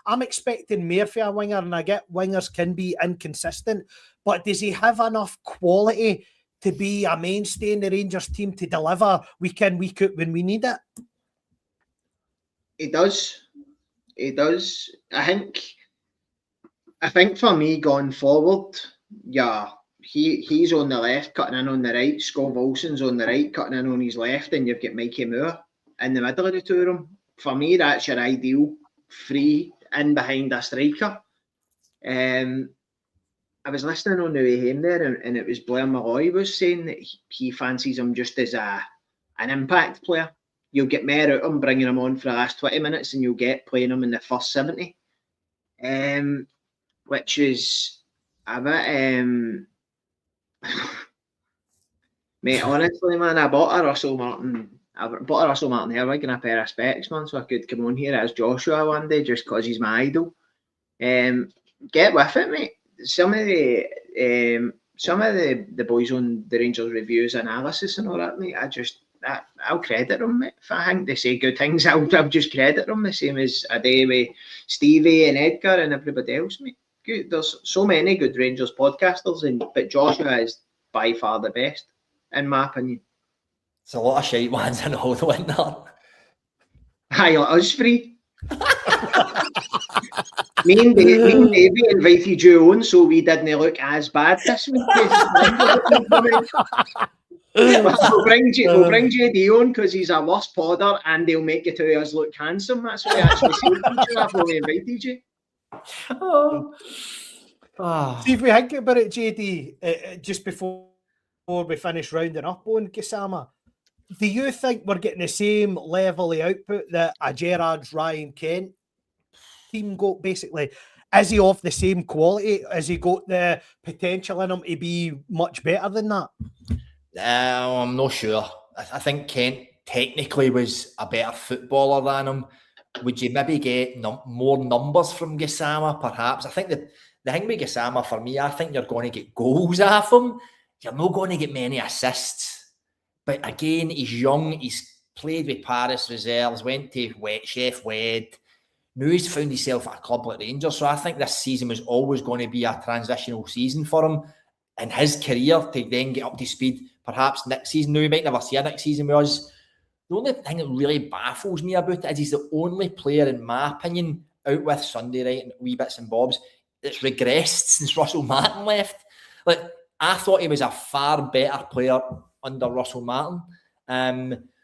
I'm expecting more for a winger, and I get wingers can be inconsistent, but does he have enough quality to be a mainstay in the Rangers team to deliver week in, week out when we need it? He does. I think for me going forward, yeah, he's on the left, cutting in on the right. Scott Wilson's on the right, cutting in on his left, and you've got Mikey Moore in the middle of the two of them. For me, that's your ideal free in behind a striker. I was listening on the way home there, and it was Blair Malloy was saying that he fancies him just as an impact player. You'll get more out of him bringing him on for the last 20 minutes than you'll get playing him in the first 70. Which is a bit... mate, honestly, man, I bought a Russell Martin Herwig and a pair of specs, man, so I could come on here as Joshua one day just because he's my idol. Get with it, mate. Some of the boys on the Rangers reviews analysis and all that, mate, I'll credit them, mate. If I think they say good things, I'll just credit them, the same as I do with Stevie and Edgar and everybody else, mate. Good. There's so many good Rangers podcasters, but Joshua is by far the best, in my opinion. It's a lot of shite ones in all the winter. Aye, us free. me and Davie invited you on so we didn't look as bad this week. We'll bring JD on because he's a worse podder and they'll make you two of us look handsome. That's what we actually said. That's why we invited you. See, if we think about it, JD, just before we finish rounding up on Gassama, do you think we're getting the same level of output that a Gerrard's Ryan Kent team got, basically? Is he of the same quality? Has he got the potential in him to be much better than that? I'm not sure. I think Kent technically was a better footballer than him. Would you maybe get more numbers from Gassama, perhaps? I think the thing with Gassama, for me, I think you're going to get goals off him. You're not going to get many assists. But again, he's young. He's played with Paris reserves, went to Chef Wed. Now he's found himself at a club like Rangers. So I think this season was always going to be a transitional season for him in his career to then get up to speed. Perhaps next season. Now, we might never see a next season with us. The only thing that really baffles me about it is he's the only player, in my opinion, out with Sunday, right, and wee bits and bobs, that's regressed since Russell Martin left. Like, I thought he was a far better player under Russell Martin.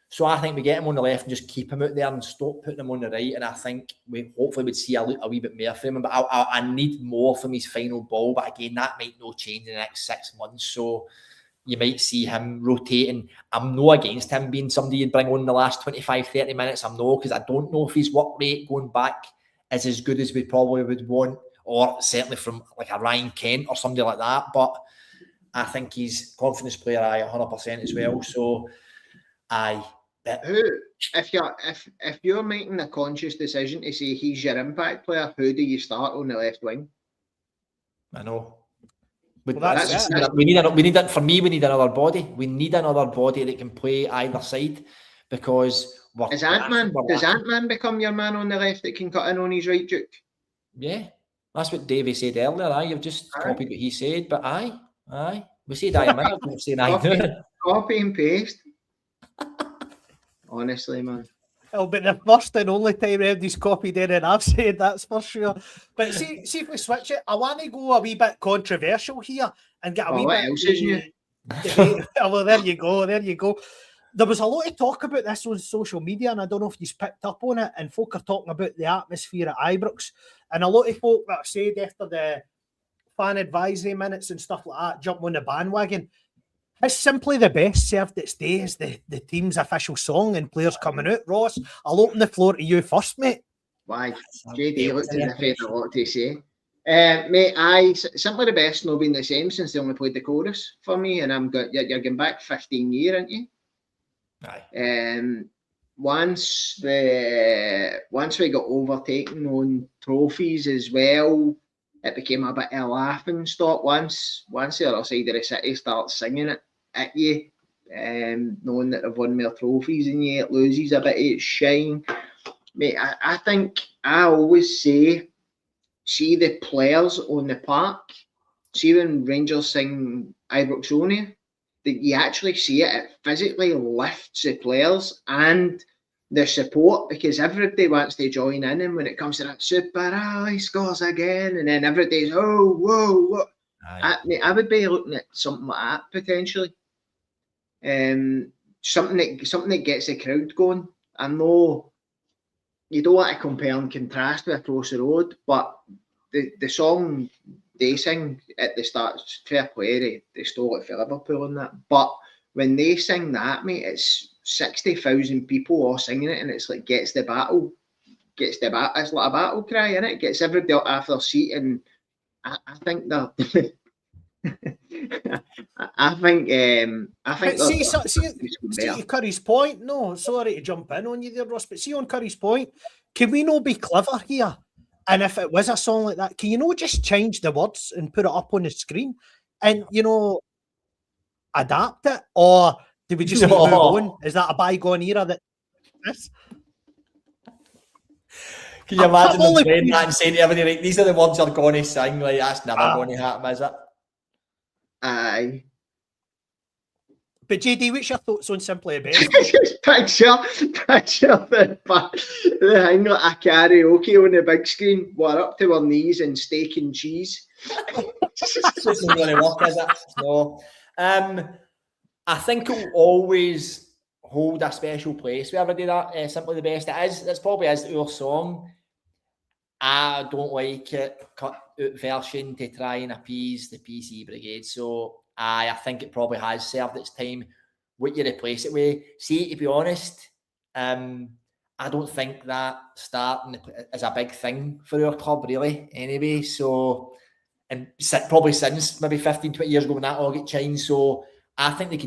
So I think we get him on the left and just keep him out there and stop putting him on the right. And I think we hopefully would see a wee bit more from him. But I need more from his final ball. But again, that might not change in the next 6 months. So you might see him rotating. I'm not against him being somebody you'd bring on in the last 25, 30 minutes. I'm no, because I don't know if his work rate going back is as good as we probably would want, or certainly from like a Ryan Kent or somebody like that. But I think he's confidence player, 100% as well. So, if you're making a conscious decision to say he's your impact player, who do you start on the left wing? I know. Well, we need another body. We need another body that can play either side, because does Ant-Man become your man on the left that can cut in on his right, Duke? Yeah, that's what Davie said earlier. You've just copied what he said, but aye. We said aye a minute ago, saying aye. Copy and paste. Honestly, man. It'll be the first and only time Eddie's copied in and I've said, that's for sure. But see if we switch it, I want to go a wee bit controversial here and get a wee bit... Else is new? Well, there you go. There was a lot of talk about this on social media, and I don't know if you've picked up on it, and folk are talking about the atmosphere at Ibrox, and a lot of folk that have said after the fan advisory minutes and stuff like that, jump on the bandwagon. It's Simply the Best served its day as the team's official song and players coming out. Ross, I'll open the floor to you first, mate. Why? JD looked as if he had a lot to say. Mate, Simply the Best not been the same since they only played the chorus for me, and you're going back 15 years, aren't you? Aye. Once we got overtaken on trophies as well, it became a bit of a laughing stock. Once the other side of the city starts singing it at you, knowing that they've won more trophies than you, it loses a bit of its shine. Mate, I think I always say, see the players on the park. See when Rangers sing Ibroxonia, that you actually see it physically lifts the players and the support, because everybody wants to join in, and when it comes to that Super, he scores again, and then everybody's whoa. I would be looking at something like that potentially. Something that gets the crowd going. I know you don't want to compare and contrast with Across the Road, but the song they sing at the start, fair play, they stole it for Liverpool and that. But when they sing that, mate, it's 60,000 people all singing it, and it's like it's like a battle cry, innit? It gets everybody up off their seat, and I think they're I think see to Curry's point. No, sorry to jump in on you there, Ross, but see on Curry's point, can we not be clever here? And if it was a song like that, can you not just change the words and put it up on the screen and adapt it? Or do we just need to move on? Is that a bygone era that this? Can you imagine them playing that and saying to everybody, like, these are the words you're going to sing? Like, that's never going to happen, is it? Aye. But JD, what's your thoughts on Simply the Best? picture the thing like a karaoke on the big screen. We're up to our knees in steak and cheese. It's just not going to work, is it? No. I think it will always hold a special place. We ever do that, Simply the Best. It probably is our song. I don't like it, cut out version to try and appease the PC brigade. So I think it probably has served its time. What you replace it with? See, to be honest, I don't think that starting is a big thing for our club, really, anyway. So, and probably since maybe 15, 20 years ago when that all got changed. So I think you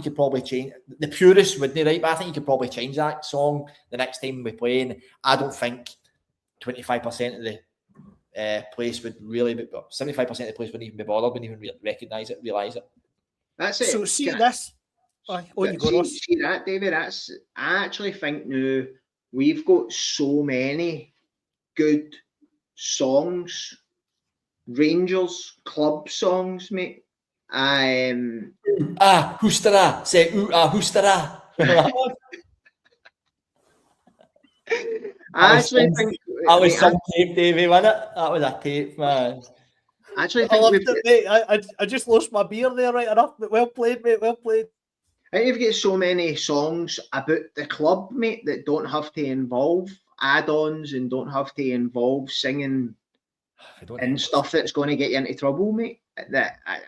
could probably change. The purists wouldn't, right? But I think you could probably change that song the next time we play. And I don't think 25% of the place would really be, 75% of the place wouldn't even be bothered, wouldn't even recognise it, realise it. That's it. So see this. Aye, on you go, Ross. See that, David? I actually think now we've got so many good songs, Rangers club songs, mate. Hustara. Say hustara. I actually think that was some tape, Davie, wasn't it? That was a tape, man. I actually I think loved it, mate. I just lost my beer there right enough, but well played, mate. Well played. I think you've got so many songs about the club, mate, that don't have to involve add-ons and don't have to involve singing and stuff that's going to get you into trouble, mate. That I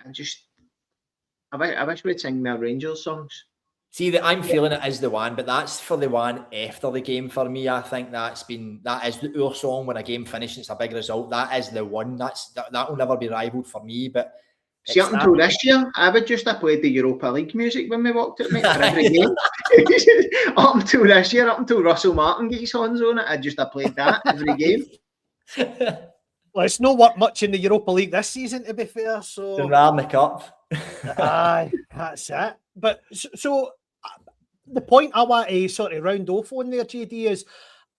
wish we'd sing more Rangers songs. See that I'm feeling it as the one, but that's for the one after the game for me. I think that is our song when a game finishes. It's a big result. That is the one. That will never be rivaled for me. But see, up until this year, I would just have played the Europa League music when we walked it, mate, for every game. Up until this year, up until Russell Martin gets horns on it, I'd just have played that every game. Well, it's not worked much in the Europa League this season, to be fair. So the Rarnick Cup. Aye, that's it. But so the point I want to sort of round off on there, JD, is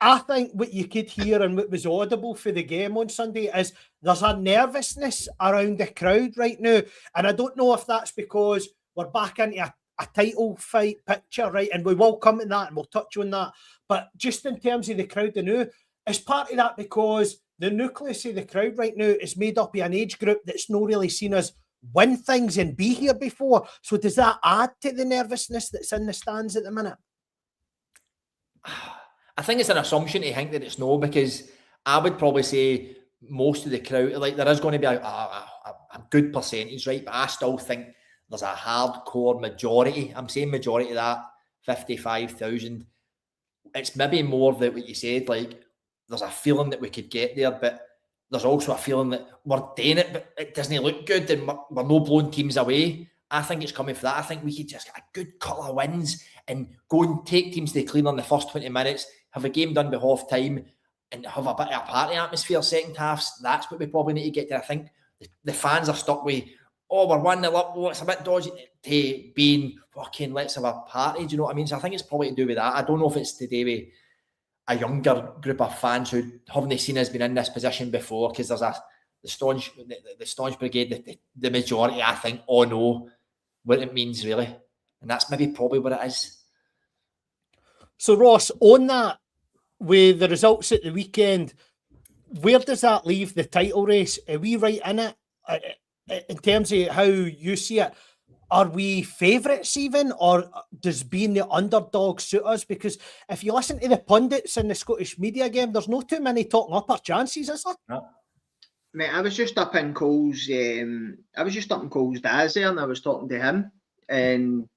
I think what you could hear and what was audible for the game on Sunday is there's a nervousness around the crowd right now. And I don't know if that's because we're back into a title fight picture, right? And we will come to that and we'll touch on that. But just in terms of the crowd now, is part of that because the nucleus of the crowd right now is made up of an age group that's not really seen as win things and be here before. So does that add to the nervousness that's in the stands at the minute? I think it's an assumption to think that it's no, because I would probably say most of the crowd, like there is going to be a good percentage, right? But I still think there's a hardcore majority. I'm saying majority of that, 55,000. It's maybe more that what you said, like there's a feeling that we could get there, but there's also a feeling that we're doing it, but it doesn't look good and we're no blowing teams away. I think it's coming for that. I think we could just get a good couple of wins and go and take teams to clean on the first 20 minutes, have a game done by half time and have a bit of a party atmosphere second halves. That's what we probably need to get to. I think the fans are stuck with, we're 1-0 up, it's a bit dodgy, to being fucking let's have a party. Do you know what I mean? So I think it's probably to do with that. I don't know if it's to do with a younger group of fans who haven't seen us been in this position before, because there's the staunch brigade, the majority, I think, know what it means really, and that's maybe probably what it is. So Ross, on that, with the results at the weekend, where does that leave the title race? Are we right in it in terms of how you see it? Are we favourites even, or does being the underdog suit us? Because if you listen to the pundits in the Scottish media game, there's no too many talking up our chances, is there? No. Mate, I was just up in Cole's dad's there, and I was talking to him, and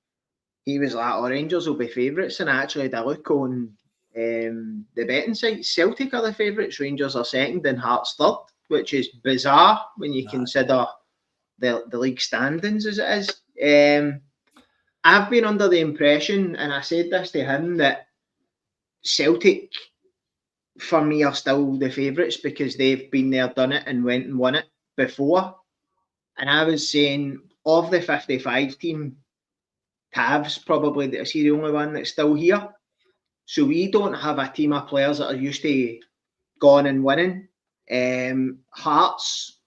he was like, Rangers will be favourites, and I actually had a look on the betting site. Celtic are the favourites, Rangers are second, and Hearts third, which is bizarre when you consider the league standings as it is. I've been under the impression, and I said this to him, that Celtic for me are still the favourites because they've been there, done it, and went and won it before. And I was saying, of the 55 team, Tav's probably the only one that's still here. So we don't have a team of players that are used to going and winning. Hearts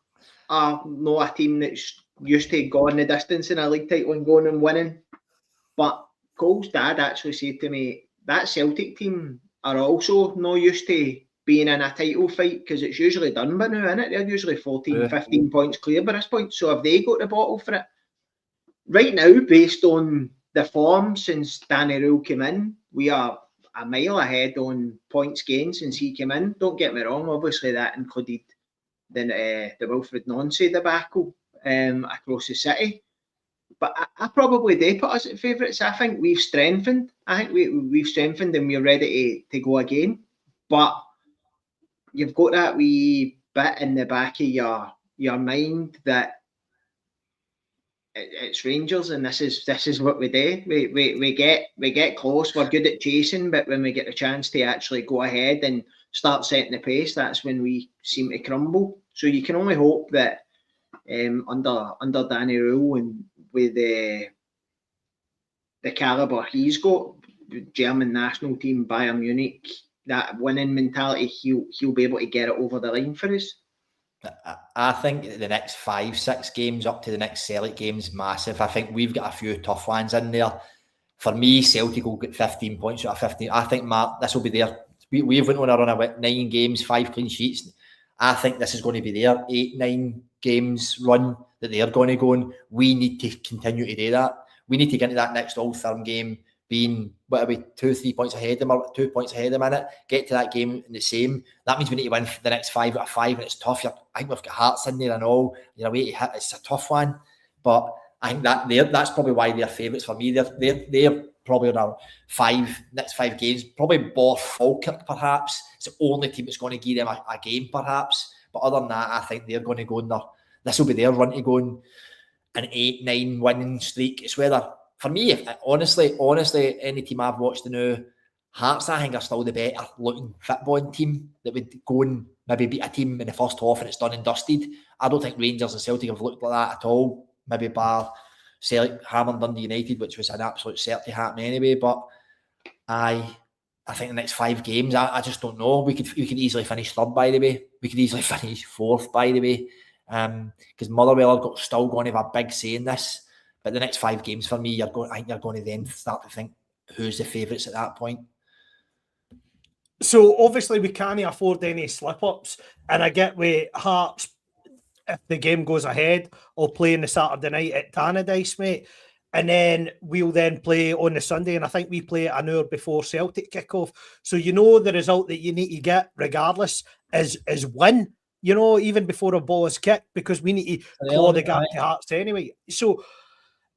are not a team that's used to going the distance in a league title and going and winning. But Cole's dad actually said to me, that Celtic team are also not used to being in a title fight, because it's usually done by now, isn't it? They're usually 14, 15 points clear by this point. So have they got the bottle for it? Right now, based on the form since Danny Rule came in, we are a mile ahead on points gained since he came in. Don't get me wrong, obviously that included the Wilfred Nancy debacle across the city. But I probably do put us at favourites. I think we've strengthened. I think we've strengthened and we're ready to go again. But you've got that wee bit in the back of your mind that it's Rangers and this is what we do. We get close. We're good at chasing, but when we get the chance to actually go ahead and start setting the pace, that's when we seem to crumble. So you can only hope that under Danny Rule and with the calibre he's got, German national team, Bayern Munich, that winning mentality, he'll be able to get it over the line for us. I think the next 5-6 games up to the next Celtic game's massive. I think we've got a few tough ones in there. For me, Celtic will get 15 points out of 15. I think, Mark, this will be there. We've went on a run of 9 games, 5 clean sheets. I think this is going to be their 8-9 games run that they're going to go on. We need to continue to do that. We need to get into that next Old Firm game being, what are we, 2-3 points ahead of them, or 2 points ahead of them in it, get to that game in the same. That means we need to win the next 5 out of 5, and it's tough. I think we've got Hearts in there and all. You're away to hit. It's a tough one. But I think that's probably why they're favourites for me. They're probably on our next 5 games. Probably Borth Falkirk, perhaps. It's the only team that's going to give them a game, perhaps. But other than that, I think they're going to go in there. This will be their run to go on an 8-9 winning streak. It's whether, for me, honestly, any team I've watched now, Hearts, I think, are still the better looking footballing team that would go and maybe beat a team in the first half and it's done and dusted. I don't think Rangers and Celtic have looked like that at all. Maybe bar Celtic, Hammer, Dundee United, which was an absolute certainty happening anyway. But I think the next 5 games, I just don't know. We could easily finish 3rd, by the way. We could easily finish 4th, by the way. Because Motherwell are still going to have a big say in this. But the next 5 games for me, I think you're going to then start to think who's the favourites at that point. So obviously we can't afford any slip-ups, and I get with Hearts, if the game goes ahead, I'll play on the Saturday night at Tannadice, mate, and then we'll then play on the Sunday, and I think we play an hour before Celtic kick-off. So you know the result that you need to get regardless is win, you know, even before a ball is kicked, because we need to claw the gap to Hearts anyway. So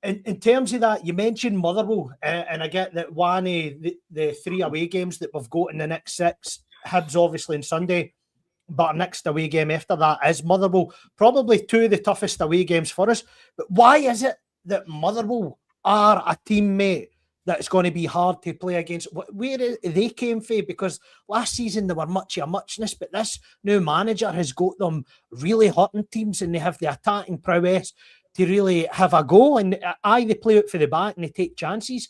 in terms of that, you mentioned Motherwell, and I get that one of the 3 away games that we've got in the next 6, Hibs obviously on Sunday, but our next away game after that is Motherwell. Probably 2 of the toughest away games for us. But why is it that Motherwell are a teammate that's going to be hard to play against? Where they came from? Because last season they were much of a muchness, but this new manager has got them really hurting teams, and they have the attacking prowess to really have a go. And they play out for the back and they take chances.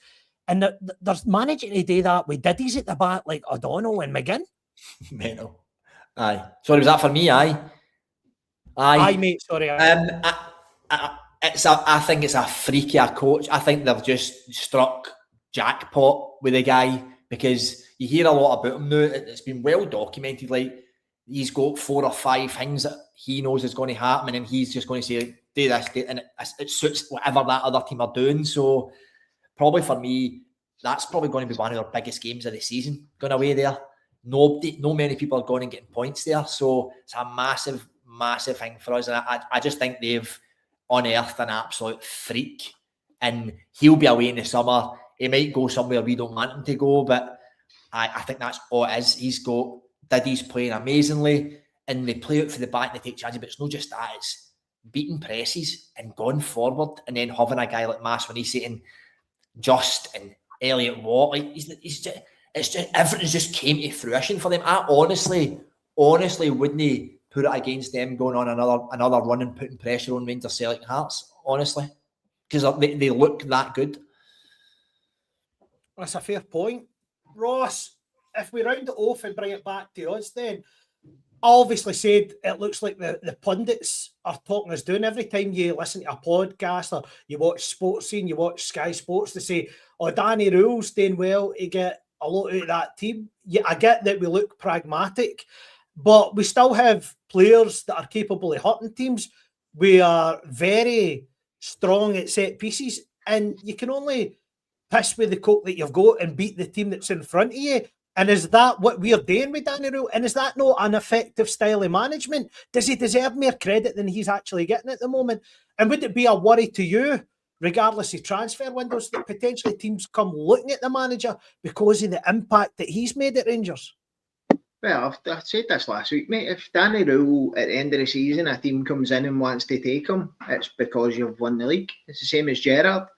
And they're managing to do that with diddies at the back like O'Donnell and McGinn. Mental. Aye. Sorry, was that for me? Aye, mate. Sorry. I think it's a freaky coach. I think they've just struck jackpot with the guy, because you hear a lot about him now. It's been well documented. Like, he's got 4 or 5 things that he knows is going to happen, and he's just going to say, do this, and it suits whatever that other team are doing. So probably for me, that's probably going to be one of their biggest games of the season, going away there. No many people are going and getting points there. So it's a massive, massive thing for us. And I just think they've unearthed an absolute freak. And he'll be away in the summer. He might go somewhere we don't want him to go, but I think that's all it is. He's got Diddy's playing amazingly, and they play out for the back and they take chances, but it's not just that. It's beating presses and going forward, and then having a guy like Maswanisi and Just and Elliot Watt. Like, it's just everything's just came to fruition for them. I honestly wouldn't put it against them going on another run and putting pressure on Rangers, Celtic, Hearts, honestly, because they look that good. That's a fair point. Ross, if we round it off and bring it back to us, then I obviously said it looks like the pundits are talking us down. Every time you listen to a podcast or you watch Sports Scene, you watch Sky Sports, they say, oh, Danny Reuell's doing well to get a lot out of that team. Yeah, I get that we look pragmatic, but we still have players that are capable of hurting teams. We are very strong at set pieces, and you can only piss with the coke that you've got and beat the team that's in front of you. And is that what we're doing with Danny Reuell? And is that not an effective style of management? Does he deserve more credit than he's actually getting at the moment? And would it be a worry to you, regardless of transfer windows, that potentially teams come looking at the manager because of the impact that he's made at Rangers? Well, I said this last week, mate. If Danny Reuell, at the end of the season, a team comes in and wants to take him, it's because you've won the league. It's the same as Gerrard.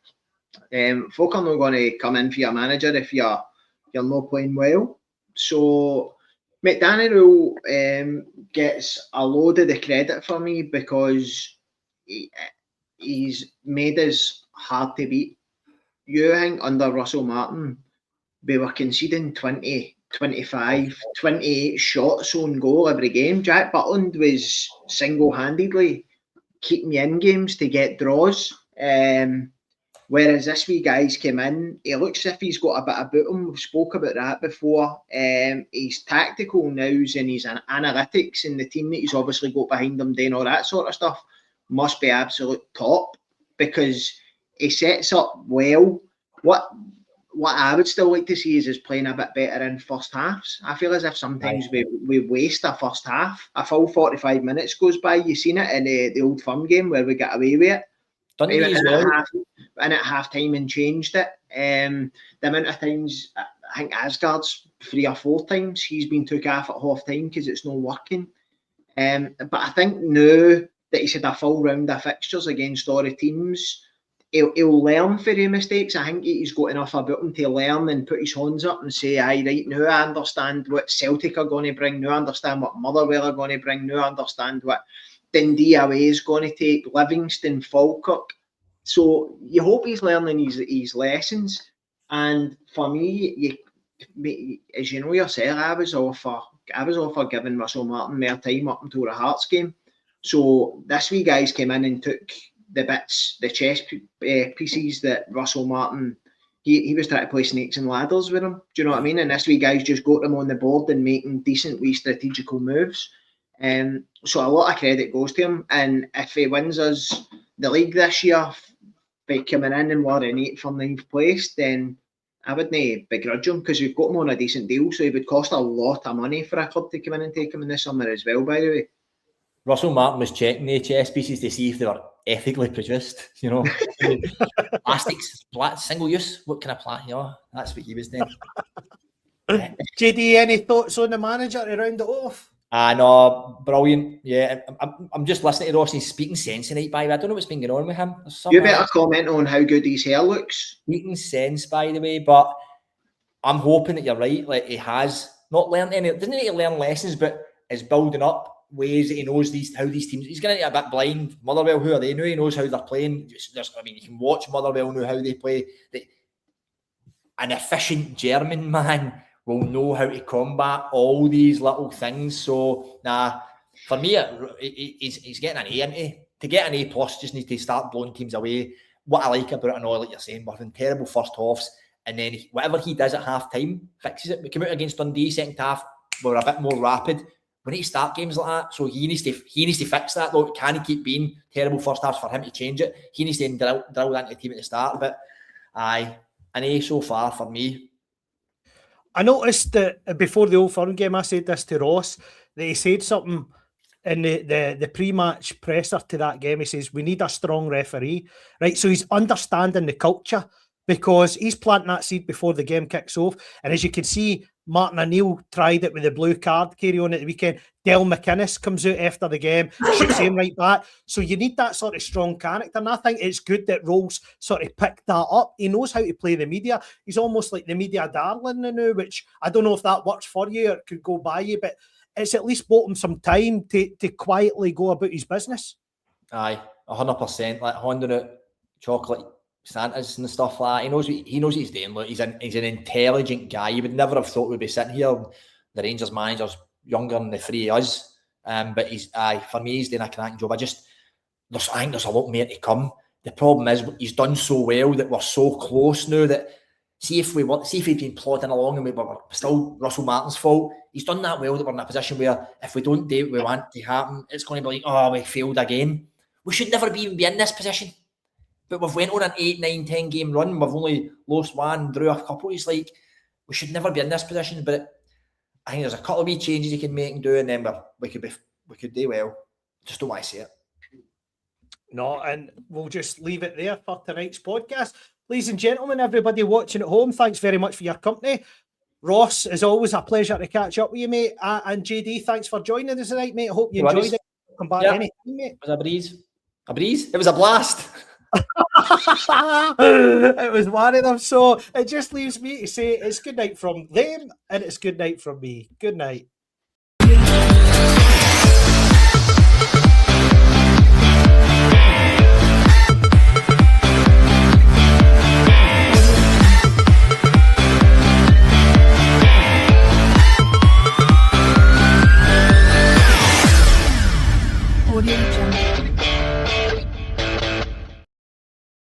Folk are not going to come in for your manager if you're not playing well. So, mate, Danny Reuell gets a load of the credit for me because he's made us hard to beat. you, I think, under Russell Martin, we were conceding 20, 25, 28 shots on goal every game. Jack Butland was single-handedly keeping you in games to get draws. Whereas this wee guy's came in, he looks as if he's got a bit about him. We've spoke about that before. He's tactical now, and he's an analytics, and the team that he's obviously got behind him doing all that sort of stuff must be absolute top, because he sets up well. What I would still like to see is us playing a bit better in first halves. I feel as if sometimes we waste a first half. A full 45 minutes goes by. You've seen it in the Old Firm game where we got away with it. Dundee as well. And at half time and changed it. The amount of times, I think Asgard's 3 or 4 times he's been took off at half time because it's not working. But I think now that he's had a full round of fixtures against all the teams, he'll learn for the mistakes. I think he's got enough about him to learn and put his hands up and say, aye, right, now I understand what Celtic are going to bring, now I understand what Motherwell are going to bring, now I understand what Dundee away is going to take, Livingston, Falkirk. So you hope he's learning his lessons. And for me, as you know yourself, I was all for giving Russell Martin more time up until the Hearts game. So this wee guys came in and took the bits, the chess pieces that Russell Martin, he was trying to play snakes and ladders with him. Do you know what I mean? And this wee guys just got them on the board and making decent wee strategical moves. So a lot of credit goes to him. And if he wins us the league this year by coming in and we're in 8th or 9th place, then I wouldn't begrudge him, because we've got him on a decent deal. So it would cost a lot of money for a club to come in and take him in the summer as well, by the way. Russell Martin was checking the chess pieces to see if they were ethically produced, you know. Plastics, single use, what kind of plastic, you know, that's what he was doing. JD, any thoughts on the manager to round it off? No, brilliant. Yeah, I'm just listening to Ross and he's speaking sense tonight, by the way. I don't know what's been going on with him. You better comment on how good his hair looks. Speaking sense, by the way, but I'm hoping that you're right. Like, he has not learned any, doesn't need to learn lessons, but is building up ways that he knows how these teams. He's going to get a bit blind. Motherwell, who are they? Now he knows how they're playing. I mean, you can watch Motherwell, know how they play. An efficient German man will know how to combat all these little things. So, for me, he's getting an A into. To get an A+, just need to start blowing teams away. What I like about it, and all, like you're saying, we're in terrible first halves, and then whatever he does at half time fixes it. We came out against Dundee second half, we're a bit more rapid. We need to start games like that, so he needs to fix that. Though, can he keep being terrible first halves for him to change it? He needs to drill that into the team at the start. But an A so far for me. I noticed that before the Old Firm game, I said this to Ross, that he said something in the pre-match presser to that game. He says, we need a strong referee. Right, so he's understanding the culture, because he's planting that seed before the game kicks off. And as you can see, Martin O'Neill tried it with the blue card carry on at the weekend. Del McInnes comes out after the game, shoots him right back. So you need that sort of strong character. And I think it's good that Rolls sort of picked that up. He knows how to play the media. He's almost like the media darling now, which I don't know if that works for you or it could go by you, but it's at least bought him some time to quietly go about his business. Aye, 100%. Like handing out chocolate Santas and stuff like that. He knows what he's doing. Look, he's an intelligent guy. You would never have thought we'd be sitting here. The Rangers manager's younger than the three of us. But for me, he's doing a cracking job. I think there's a lot more to come. The problem is he's done so well that we're so close now that see if he'd been plodding along and we were still Russell Martin's fault. He's done that well that we're in a position where if we don't do what we want to happen, it's going to be like, oh, we failed again. We should never be in this position. But we've went on an 8, 9, 10 game run. We've only lost one, drew a couple. It's like, we should never be in this position. But I think there's a couple of wee changes you can make and do, and then we could do well. Just don't want to see it. No, and we'll just leave it there for tonight's podcast. Ladies and gentlemen, everybody watching at home, thanks very much for your company. Ross, as always, a pleasure to catch up with you, mate. And JD, thanks for joining us tonight, mate. I hope you enjoyed it. Come back anytime, mate. It was a breeze. A breeze? It was a blast. It was one of them. So it just leaves me to say it's good night from them and it's good night from me. Good night. Audio Jungle.